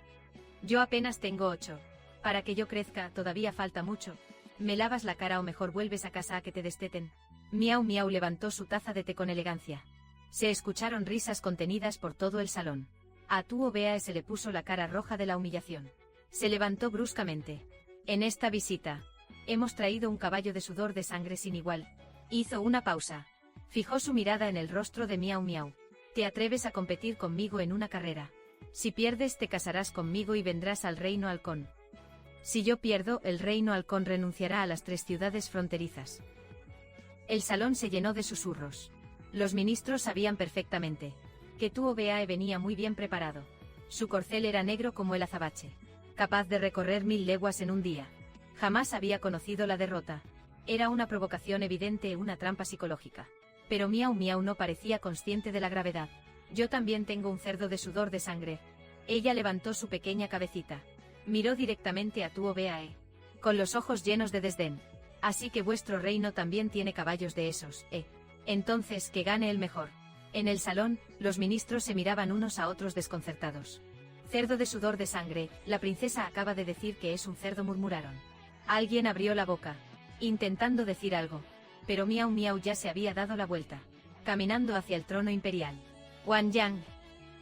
Yo apenas tengo 8. Para que yo crezca, todavía falta mucho. ¿Me lavas la cara o mejor vuelves a casa a que te desteten? Miau Miau levantó su taza de té con elegancia. Se escucharon risas contenidas por todo el salón. A Tuo Beae se le puso la cara roja de la humillación. Se levantó bruscamente. En esta visita, hemos traído un caballo de sudor de sangre sin igual. Hizo una pausa. Fijó su mirada en el rostro de Miau Miau. Te atreves a competir conmigo en una carrera. Si pierdes te casarás conmigo y vendrás al reino halcón. Si yo pierdo, el reino halcón renunciará a las 3 ciudades fronterizas. El salón se llenó de susurros. Los ministros sabían perfectamente que Tuo Beae venía muy bien preparado. Su corcel era negro como el azabache, capaz de recorrer 1000 leguas en un día. Jamás había conocido la derrota. Era una provocación evidente, una trampa psicológica. Pero Miau Miau no parecía consciente de la gravedad. Yo también tengo un cerdo de sudor de sangre. Ella levantó su pequeña cabecita. Miró directamente a Tuo Beae. con los ojos llenos de desdén. Así que vuestro reino también tiene caballos de esos, ¿eh? Entonces, que gane el mejor. En el salón, los ministros se miraban unos a otros desconcertados. Cerdo de sudor de sangre, la princesa acaba de decir que es un cerdo, murmuraron. Alguien abrió la boca, intentando decir algo. Pero Miau Miau ya se había dado la vuelta, caminando hacia el trono imperial. Wang Yang,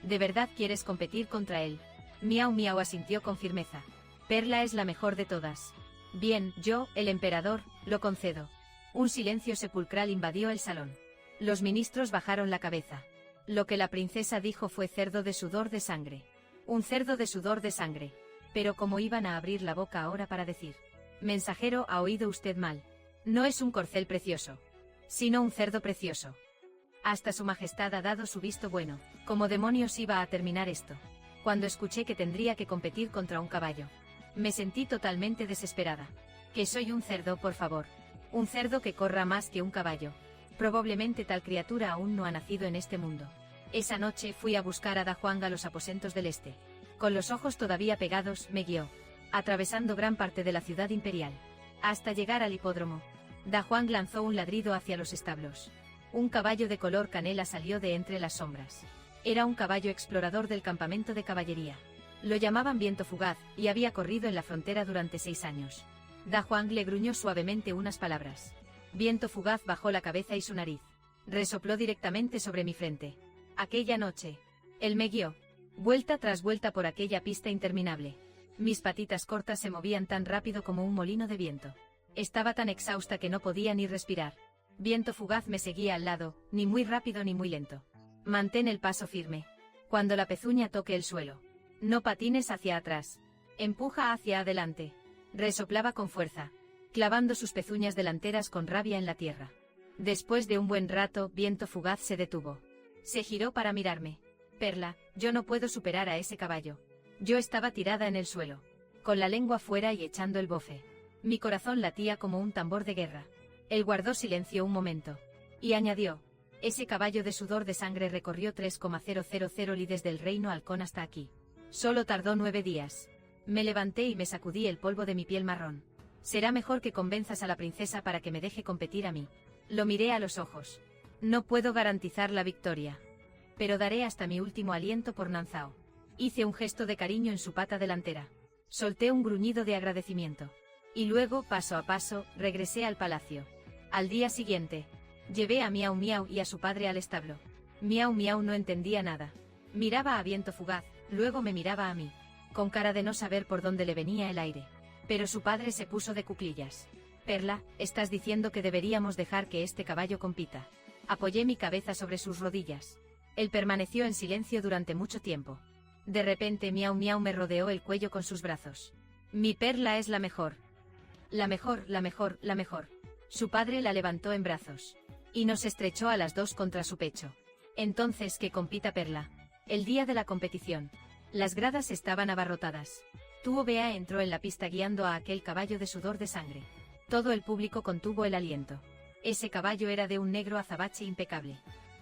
¿de verdad quieres competir contra él? Miau Miau asintió con firmeza. Perla es la mejor de todas. Bien, yo, el emperador, lo concedo. Un silencio sepulcral invadió el salón. Los ministros bajaron la cabeza. Lo que la princesa dijo fue cerdo de sudor de sangre. Un cerdo de sudor de sangre. Pero ¿cómo iban a abrir la boca ahora para decir? Mensajero, ha oído usted mal. No es un corcel precioso, sino un cerdo precioso. Hasta su majestad ha dado su visto bueno. ¿Cómo demonios iba a terminar esto? Cuando escuché que tendría que competir contra un caballo, me sentí totalmente desesperada. Que soy un cerdo, por favor. Un cerdo que corra más que un caballo. Probablemente tal criatura aún no ha nacido en este mundo. Esa noche fui a buscar a Da Huang a los aposentos del este. Con los ojos todavía pegados, me guió, atravesando gran parte de la ciudad imperial, hasta llegar al hipódromo. Da Huang lanzó un ladrido hacia los establos. Un caballo de color canela salió de entre las sombras. Era un caballo explorador del campamento de caballería. Lo llamaban Viento Fugaz, y había corrido en la frontera durante 6 años. Da Huang le gruñó suavemente unas palabras. Viento Fugaz bajó la cabeza y su nariz resopló directamente sobre mi frente. Aquella noche, él me guió, vuelta tras vuelta por aquella pista interminable. Mis patitas cortas se movían tan rápido como un molino de viento. Estaba tan exhausta que no podía ni respirar. Viento Fugaz me seguía al lado, ni muy rápido ni muy lento. Mantén el paso firme. Cuando la pezuña toque el suelo, no patines hacia atrás. Empuja hacia adelante. Resoplaba con fuerza, clavando sus pezuñas delanteras con rabia en la tierra. Después de un buen rato, Viento Fugaz se detuvo. Se giró para mirarme. Perla, yo no puedo superar a ese caballo. Yo estaba tirada en el suelo, con la lengua fuera y echando el bofe. Mi corazón latía como un tambor de guerra. Él guardó silencio un momento, y añadió: ese caballo de sudor de sangre recorrió 3,000 lides del reino halcón hasta aquí. Solo tardó 9 días. Me levanté y me sacudí el polvo de mi piel marrón. Será mejor que convenzas a la princesa para que me deje competir a mí. Lo miré a los ojos. No puedo garantizar la victoria, pero daré hasta mi último aliento por Nanzao. Hice un gesto de cariño en su pata delantera. Solté un gruñido de agradecimiento. Y luego, paso a paso, regresé al palacio. Al día siguiente, llevé a Miau Miau y a su padre al establo. Miau Miau no entendía nada. Miraba a Viento Fugaz, luego me miraba a mí, con cara de no saber por dónde le venía el aire. Pero su padre se puso de cuclillas. Perla, estás diciendo que deberíamos dejar que este caballo compita. Apoyé mi cabeza sobre sus rodillas. Él permaneció en silencio durante mucho tiempo. De repente Miau Miau me rodeó el cuello con sus brazos. Mi Perla es la mejor. La mejor, la mejor, la mejor. Su padre la levantó en brazos, y nos estrechó a las dos contra su pecho. Entonces que compita Perla. El día de la competición. Las gradas estaban abarrotadas. Tuo Bea entró en la pista guiando a aquel caballo de sudor de sangre. Todo el público contuvo el aliento. Ese caballo era de un negro azabache impecable.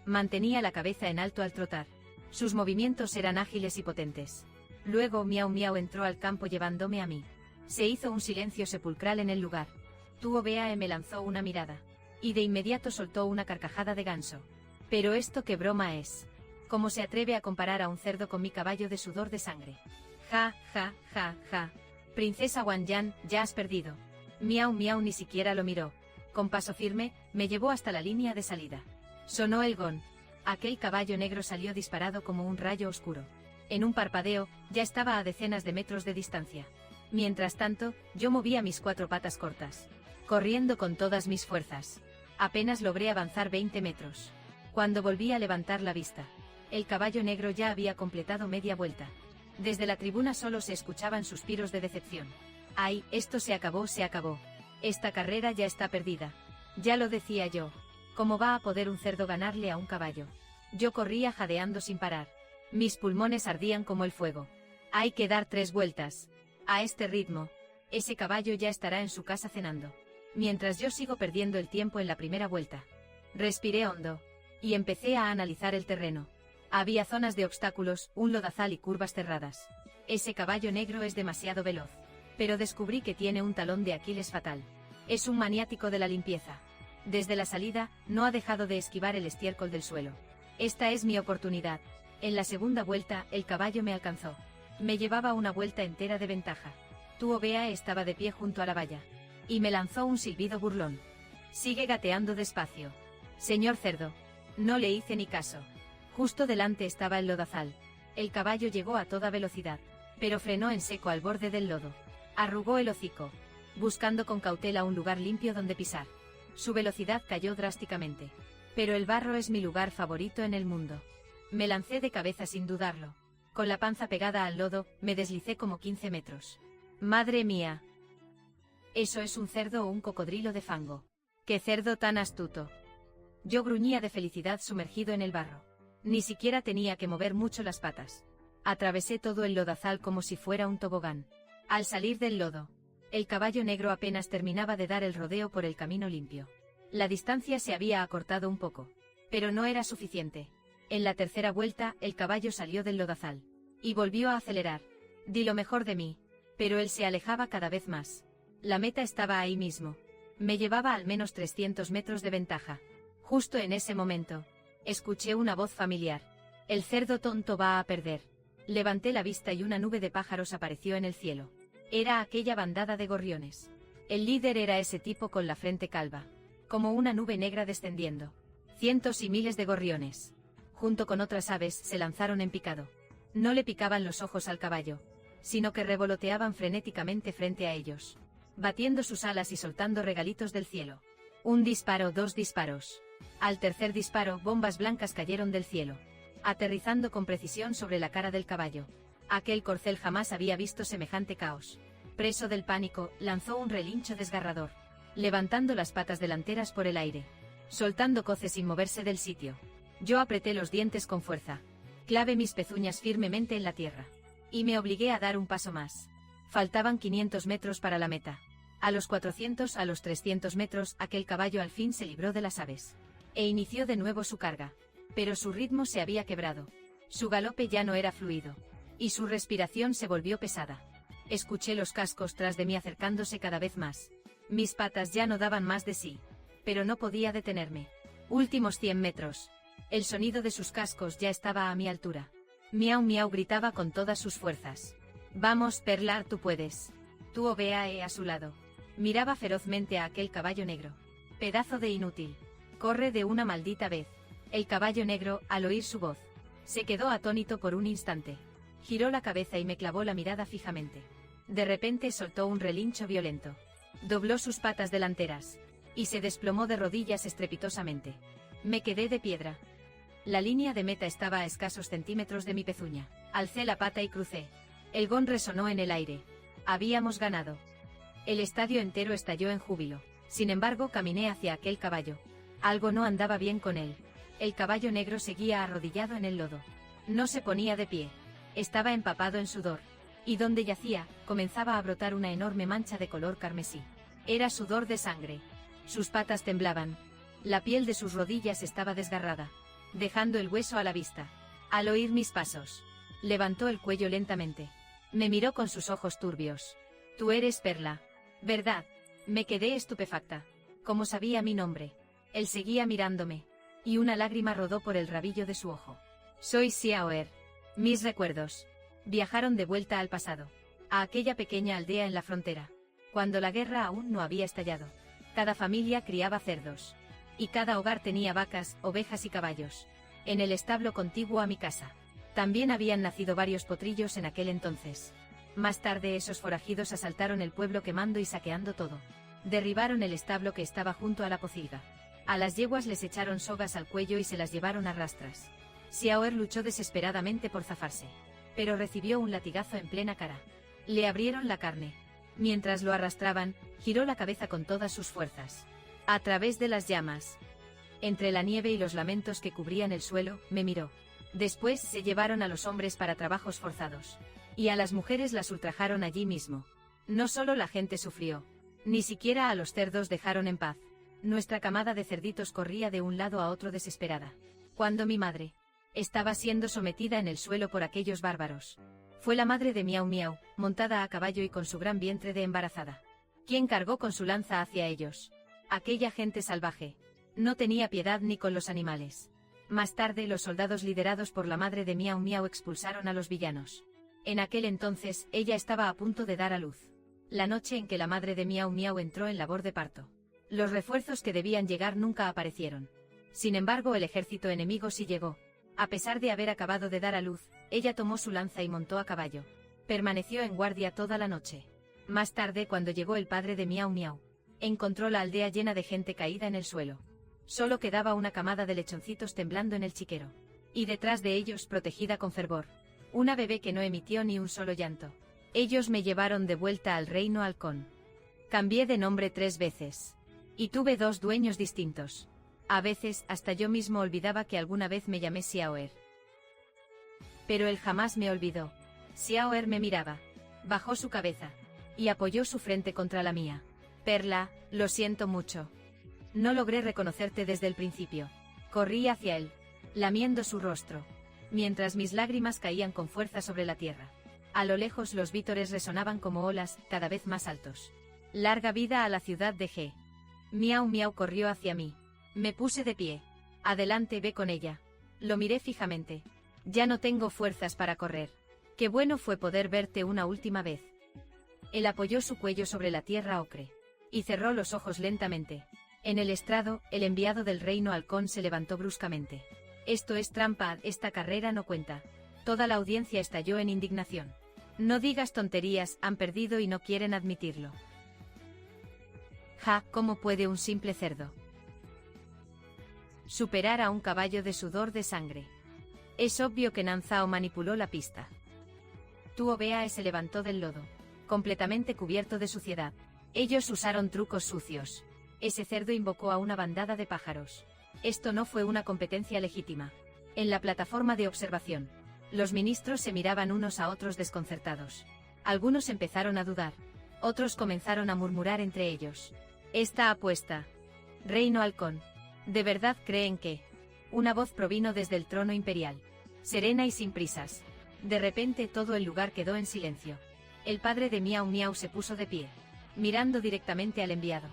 Mantenía la cabeza en alto al trotar. Sus movimientos eran ágiles y potentes. Luego Miau Miau entró al campo llevándome a mí. Se hizo un silencio sepulcral en el lugar. Tuo Bea me lanzó una mirada, y de inmediato soltó una carcajada de ganso. Pero esto qué broma es. ¿Cómo se atreve a comparar a un cerdo con mi caballo de sudor de sangre? Ja, ja, ja, ja. Princesa Wanyan, ya has perdido. Miau Miau ni siquiera lo miró. Con paso firme, me llevó hasta la línea de salida. Sonó el gong. Aquel caballo negro salió disparado como un rayo oscuro. En un parpadeo, ya estaba a decenas de metros de distancia. Mientras tanto, yo movía mis 4 patas cortas, corriendo con todas mis fuerzas. Apenas logré avanzar 20 metros. Cuando volví a levantar la vista, el caballo negro ya había completado media vuelta. Desde la tribuna solo se escuchaban suspiros de decepción. ¡Ay, esto se acabó, se acabó! Esta carrera ya está perdida. Ya lo decía yo. ¿Cómo va a poder un cerdo ganarle a un caballo? Yo corría jadeando sin parar. Mis pulmones ardían como el fuego. Hay que dar 3 vueltas. A este ritmo, ese caballo ya estará en su casa cenando. Mientras yo sigo perdiendo el tiempo en la primera vuelta. Respiré hondo, y empecé a analizar el terreno. Había zonas de obstáculos, un lodazal y curvas cerradas. Ese caballo negro es demasiado veloz. pero descubrí que tiene un talón de Aquiles fatal. Es un maniático de la limpieza. Desde la salida, no ha dejado de esquivar el estiércol del suelo. Esta es mi oportunidad. En la segunda vuelta, el caballo me alcanzó. Me llevaba una vuelta entera de ventaja. Tu ovea estaba de pie junto a la valla. Y me lanzó un silbido burlón. Sigue gateando despacio. Señor cerdo. No le hice ni caso. Justo delante estaba el lodazal. El caballo llegó a toda velocidad, pero frenó en seco al borde del lodo. Arrugó el hocico, buscando con cautela un lugar limpio donde pisar. Su velocidad cayó drásticamente. Pero el barro es mi lugar favorito en el mundo. Me lancé de cabeza sin dudarlo. Con la panza pegada al lodo, me deslicé como 15 metros. ¡Madre mía! ¿Eso es un cerdo o un cocodrilo de fango? ¡Qué cerdo tan astuto! Yo gruñía de felicidad sumergido en el barro. Ni siquiera tenía que mover mucho las patas. Atravesé todo el lodazal como si fuera un tobogán. Al salir del lodo, el caballo negro apenas terminaba de dar el rodeo por el camino limpio. La distancia se había acortado un poco, pero no era suficiente. En la tercera vuelta, el caballo salió del lodazal y volvió a acelerar. Di lo mejor de mí, pero él se alejaba cada vez más. La meta estaba ahí mismo. Me llevaba al menos 300 metros de ventaja. Justo en ese momento, escuché una voz familiar. El cerdo tonto va a perder. Levanté la vista y una nube de pájaros apareció en el cielo. Era aquella bandada de gorriones. El líder era ese tipo con la frente calva, como una nube negra descendiendo. Cientos y miles de gorriones, junto con otras aves, se lanzaron en picado. No le picaban los ojos al caballo, sino que revoloteaban frenéticamente frente a ellos, batiendo sus alas y soltando regalitos del cielo. Un disparo, 2 disparos. Al tercer disparo, bombas blancas cayeron del cielo, aterrizando con precisión sobre la cara del caballo. Aquel corcel jamás había visto semejante caos. Preso del pánico, lanzó un relincho desgarrador, levantando las patas delanteras por el aire, soltando coces sin moverse del sitio. Yo apreté los dientes con fuerza, clavé mis pezuñas firmemente en la tierra, y me obligué a dar un paso más. Faltaban 500 metros para la meta. A los 400, a los 300 metros, aquel caballo al fin se libró de las aves, e inició de nuevo su carga. Pero su ritmo se había quebrado. Su galope ya no era fluido, y su respiración se volvió pesada. Escuché los cascos tras de mí acercándose cada vez más. Mis patas ya no daban más de sí, pero no podía detenerme. Últimos 100 metros. El sonido de sus cascos ya estaba a mi altura. Miau miau gritaba con todas sus fuerzas. Vamos, Perlar, tú puedes. Tu ovea a su lado. Miraba ferozmente a aquel caballo negro. Pedazo de inútil. Corre de una maldita vez. El caballo negro, al oír su voz, se quedó atónito por un instante. Giró la cabeza y me clavó la mirada fijamente. De repente soltó un relincho violento. Dobló sus patas delanteras y se desplomó de rodillas estrepitosamente. Me quedé de piedra. La línea de meta estaba a escasos centímetros de mi pezuña. Alcé la pata y crucé. El gong resonó en el aire. Habíamos ganado. El estadio entero estalló en júbilo. Sin embargo, caminé hacia aquel caballo. Algo no andaba bien con él. El caballo negro seguía arrodillado en el lodo. No se ponía de pie. Estaba empapado en sudor. Y donde yacía, comenzaba a brotar una enorme mancha de color carmesí. Era sudor de sangre. Sus patas temblaban. La piel de sus rodillas estaba desgarrada, dejando el hueso a la vista. Al oír mis pasos, levantó el cuello lentamente. Me miró con sus ojos turbios. Tú eres Perla, ¿verdad? Me quedé estupefacta. ¿Cómo sabía mi nombre? Él seguía mirándome, y una lágrima rodó por el rabillo de su ojo. Soy Xiaoer. Mis recuerdos viajaron de vuelta al pasado, a aquella pequeña aldea en la frontera, cuando la guerra aún no había estallado. Cada familia criaba cerdos, y cada hogar tenía vacas, ovejas y caballos. En el establo contiguo a mi casa, también habían nacido varios potrillos en aquel entonces. Más tarde esos forajidos asaltaron el pueblo quemando y saqueando todo. Derribaron el establo que estaba junto a la pocilga. A las yeguas les echaron sogas al cuello y se las llevaron a rastras. Xiaoer luchó desesperadamente por zafarse, pero recibió un latigazo en plena cara. Le abrieron la carne. Mientras lo arrastraban, giró la cabeza con todas sus fuerzas. A través de las llamas, entre la nieve y los lamentos que cubrían el suelo, me miró. Después se llevaron a los hombres para trabajos forzados, y a las mujeres las ultrajaron allí mismo. No solo la gente sufrió, ni siquiera a los cerdos dejaron en paz. Nuestra camada de cerditos corría de un lado a otro desesperada. Cuando mi madre estaba siendo sometida en el suelo por aquellos bárbaros, Fue la madre de Miau Miau, montada a caballo y con su gran vientre de embarazada. ¿Quién cargó con su lanza hacia ellos? Aquella gente salvaje. No tenía piedad ni con los animales. Más tarde los soldados liderados por la madre de Miau Miau expulsaron a los villanos. En aquel entonces, ella estaba a punto de dar a luz. La noche en que la madre de Miau Miau entró en labor de parto. Los refuerzos que debían llegar nunca aparecieron. Sin embargo, el ejército enemigo sí llegó. A pesar de haber acabado de dar a luz, ella tomó su lanza y montó a caballo. Permaneció en guardia toda la noche. Más tarde, cuando llegó el padre de Miau Miau, encontró la aldea llena de gente caída en el suelo. Solo quedaba una camada de lechoncitos temblando en el chiquero. Y detrás de ellos, protegida con fervor, una bebé que no emitió ni un solo llanto. Ellos me llevaron de vuelta al reino halcón. Cambié de nombre 3 veces. Y tuve 2 dueños distintos. A veces, hasta yo mismo olvidaba que alguna vez me llamé Xiaoer. Pero él jamás me olvidó. Xiaoer me miraba. Bajó su cabeza. Y apoyó su frente contra la mía. Perla, lo siento mucho. No logré reconocerte desde el principio. Corrí hacia él, lamiendo su rostro, mientras mis lágrimas caían con fuerza sobre la tierra. A lo lejos los vítores resonaban como olas, cada vez más altos. Larga vida a la ciudad de G. Miau Miau corrió hacia mí. Me puse de pie. Adelante, ve con ella. Lo miré fijamente. Ya no tengo fuerzas para correr. Qué bueno fue poder verte una última vez. Él apoyó su cuello sobre la tierra ocre. Y cerró los ojos lentamente. En el estrado, el enviado del reino halcón se levantó bruscamente. Esto es trampa, esta carrera no cuenta. Toda la audiencia estalló en indignación. No digas tonterías, han perdido y no quieren admitirlo. Ja, ¿cómo puede un simple cerdo superar a un caballo de sudor de sangre? Es obvio que Nanzao manipuló la pista. Tuo Beae se levantó del lodo, completamente cubierto de suciedad. Ellos usaron trucos sucios. Ese cerdo invocó a una bandada de pájaros. Esto no fue una competencia legítima. En la plataforma de observación, los ministros se miraban unos a otros desconcertados. Algunos empezaron a dudar. Otros comenzaron a murmurar entre ellos. Esta apuesta. Reino halcón. ¿De verdad creen que? Una voz provino desde el trono imperial. Serena y sin prisas. De repente todo el lugar quedó en silencio. El padre de Miau Miau se puso de pie, mirando directamente al enviado.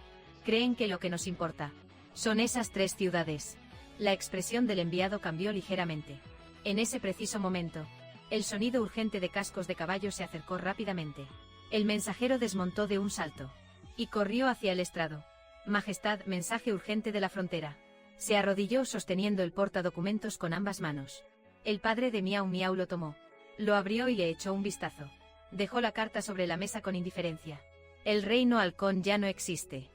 ¿Creen que lo que nos importa son esas 3 ciudades? La expresión del enviado cambió ligeramente. En ese preciso momento, el sonido urgente de cascos de caballo se acercó rápidamente. El mensajero desmontó de un salto y corrió hacia el estrado. Majestad, mensaje urgente de la frontera. Se arrodilló sosteniendo el portadocumentos con ambas manos. El padre de Miau Miau lo tomó, lo abrió y le echó un vistazo. Dejó la carta sobre la mesa con indiferencia. El reino halcón ya no existe.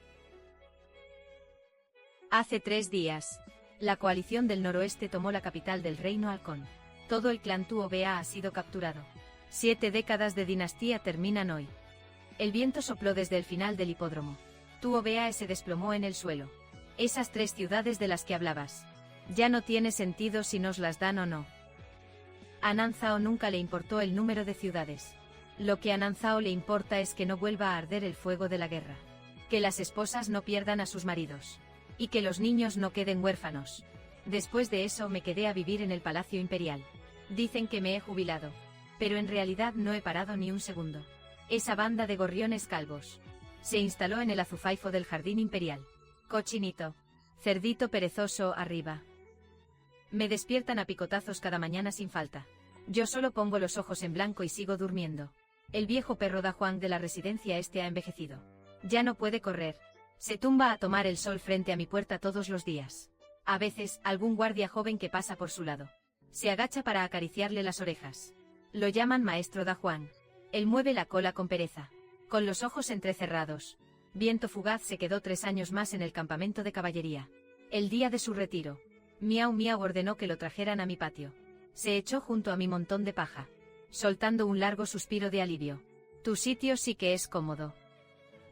Hace 3 días, la coalición del noroeste tomó la capital del reino halcón. Todo el clan Tuo Bea ha sido capturado. 7 décadas de dinastía terminan hoy. El viento sopló desde el final del hipódromo. Tuo Bea se desplomó en el suelo. Esas 3 ciudades de las que hablabas. Ya no tiene sentido si nos las dan o no. A Nanzao nunca le importó el número de ciudades. Lo que a Nanzao le importa es que no vuelva a arder el fuego de la guerra. Que las esposas no pierdan a sus maridos. Y que los niños no queden huérfanos. Después de eso me quedé a vivir en el Palacio Imperial. Dicen que me he jubilado. Pero en realidad no he parado ni un segundo. Esa banda de gorriones calvos se instaló en el azufaifo del Jardín Imperial. Cochinito. Cerdito perezoso arriba. Me despiertan a picotazos cada mañana sin falta. Yo solo pongo los ojos en blanco y sigo durmiendo. El viejo perro Da Juan de la residencia este ha envejecido. Ya no puede correr. Se tumba a tomar el sol frente a mi puerta todos los días. A veces, algún guardia joven que pasa por su lado se agacha para acariciarle las orejas. Lo llaman Maestro Da Juan. Él mueve la cola con pereza, con los ojos entrecerrados. Viento fugaz se quedó 3 años más en el campamento de caballería. El día de su retiro, Miau Miau ordenó que lo trajeran a mi patio. Se echó junto a mi montón de paja, soltando un largo suspiro de alivio. Tu sitio sí que es cómodo.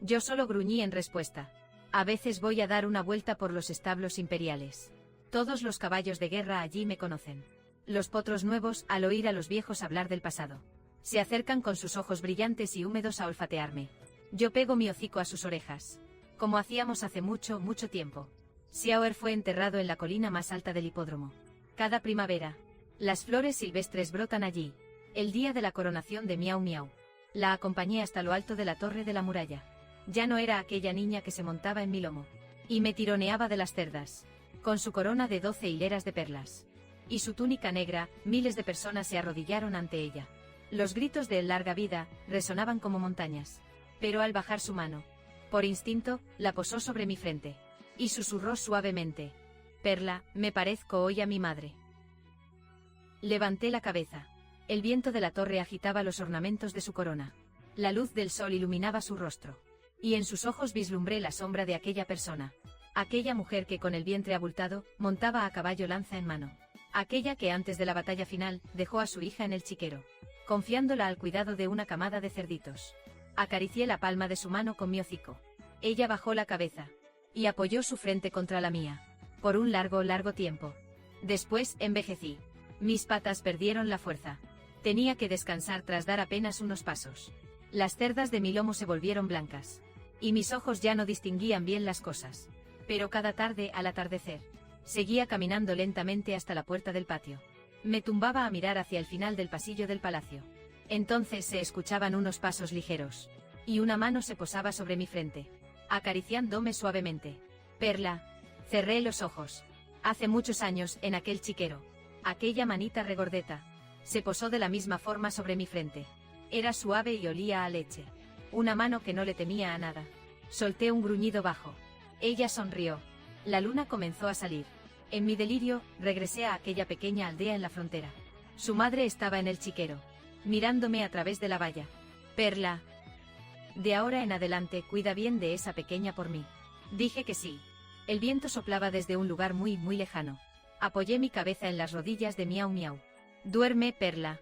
Yo solo gruñí en respuesta. A veces voy a dar una vuelta por los establos imperiales. Todos los caballos de guerra allí me conocen. Los potros nuevos, al oír a los viejos hablar del pasado, se acercan con sus ojos brillantes y húmedos a olfatearme. Yo pego mi hocico a sus orejas, como hacíamos hace mucho, mucho tiempo. Xiaoer fue enterrado en la colina más alta del hipódromo. Cada primavera, las flores silvestres brotan allí, El día de la coronación de Miau Miau. La acompañé hasta lo alto de la torre de la muralla. Ya no era aquella niña que se montaba en mi lomo y me tironeaba de las cerdas, con su corona de 12 hileras de perlas y su túnica negra. Miles de personas se arrodillaron ante ella. Los gritos de larga vida resonaban como montañas. Pero al bajar su mano, por instinto, la posó sobre mi frente y susurró suavemente: Perla, me parezco hoy a mi madre. Levanté la cabeza. El viento de la torre agitaba los ornamentos de su corona. La luz del sol iluminaba su rostro. Y en sus ojos vislumbré la sombra de aquella persona. Aquella mujer que con el vientre abultado, montaba a caballo lanza en mano. Aquella que antes de la batalla final, dejó a su hija en el chiquero, confiándola al cuidado de una camada de cerditos. Acaricié la palma de su mano con mi hocico. Ella bajó la cabeza y apoyó su frente contra la mía. Por un largo tiempo. Después, envejecí. Mis patas perdieron la fuerza. Tenía que descansar tras dar apenas unos pasos. Las cerdas de mi lomo se volvieron blancas. Y mis ojos ya no distinguían bien las cosas. Pero cada tarde, al atardecer, seguía caminando lentamente hasta la puerta del patio. Me tumbaba a mirar hacia el final del pasillo del palacio. Entonces se escuchaban unos pasos ligeros. Y una mano se posaba sobre mi frente, acariciándome suavemente. Perla. Cerré los ojos. Hace muchos años, en aquel chiquero, aquella manita regordeta se posó de la misma forma sobre mi frente. Era suave y olía a leche. Una mano que no le temía a nada. Solté un gruñido bajo. Ella sonrió. La luna comenzó a salir. En mi delirio, regresé a aquella pequeña aldea en la frontera. Su madre estaba en el chiquero, mirándome a través de la valla. Perla. De ahora en adelante, cuida bien de esa pequeña por mí. Dije que sí. El viento soplaba desde un lugar muy lejano. Apoyé mi cabeza en las rodillas de Miau Miau. Duerme, Perla.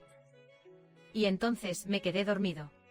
Y entonces me quedé dormido.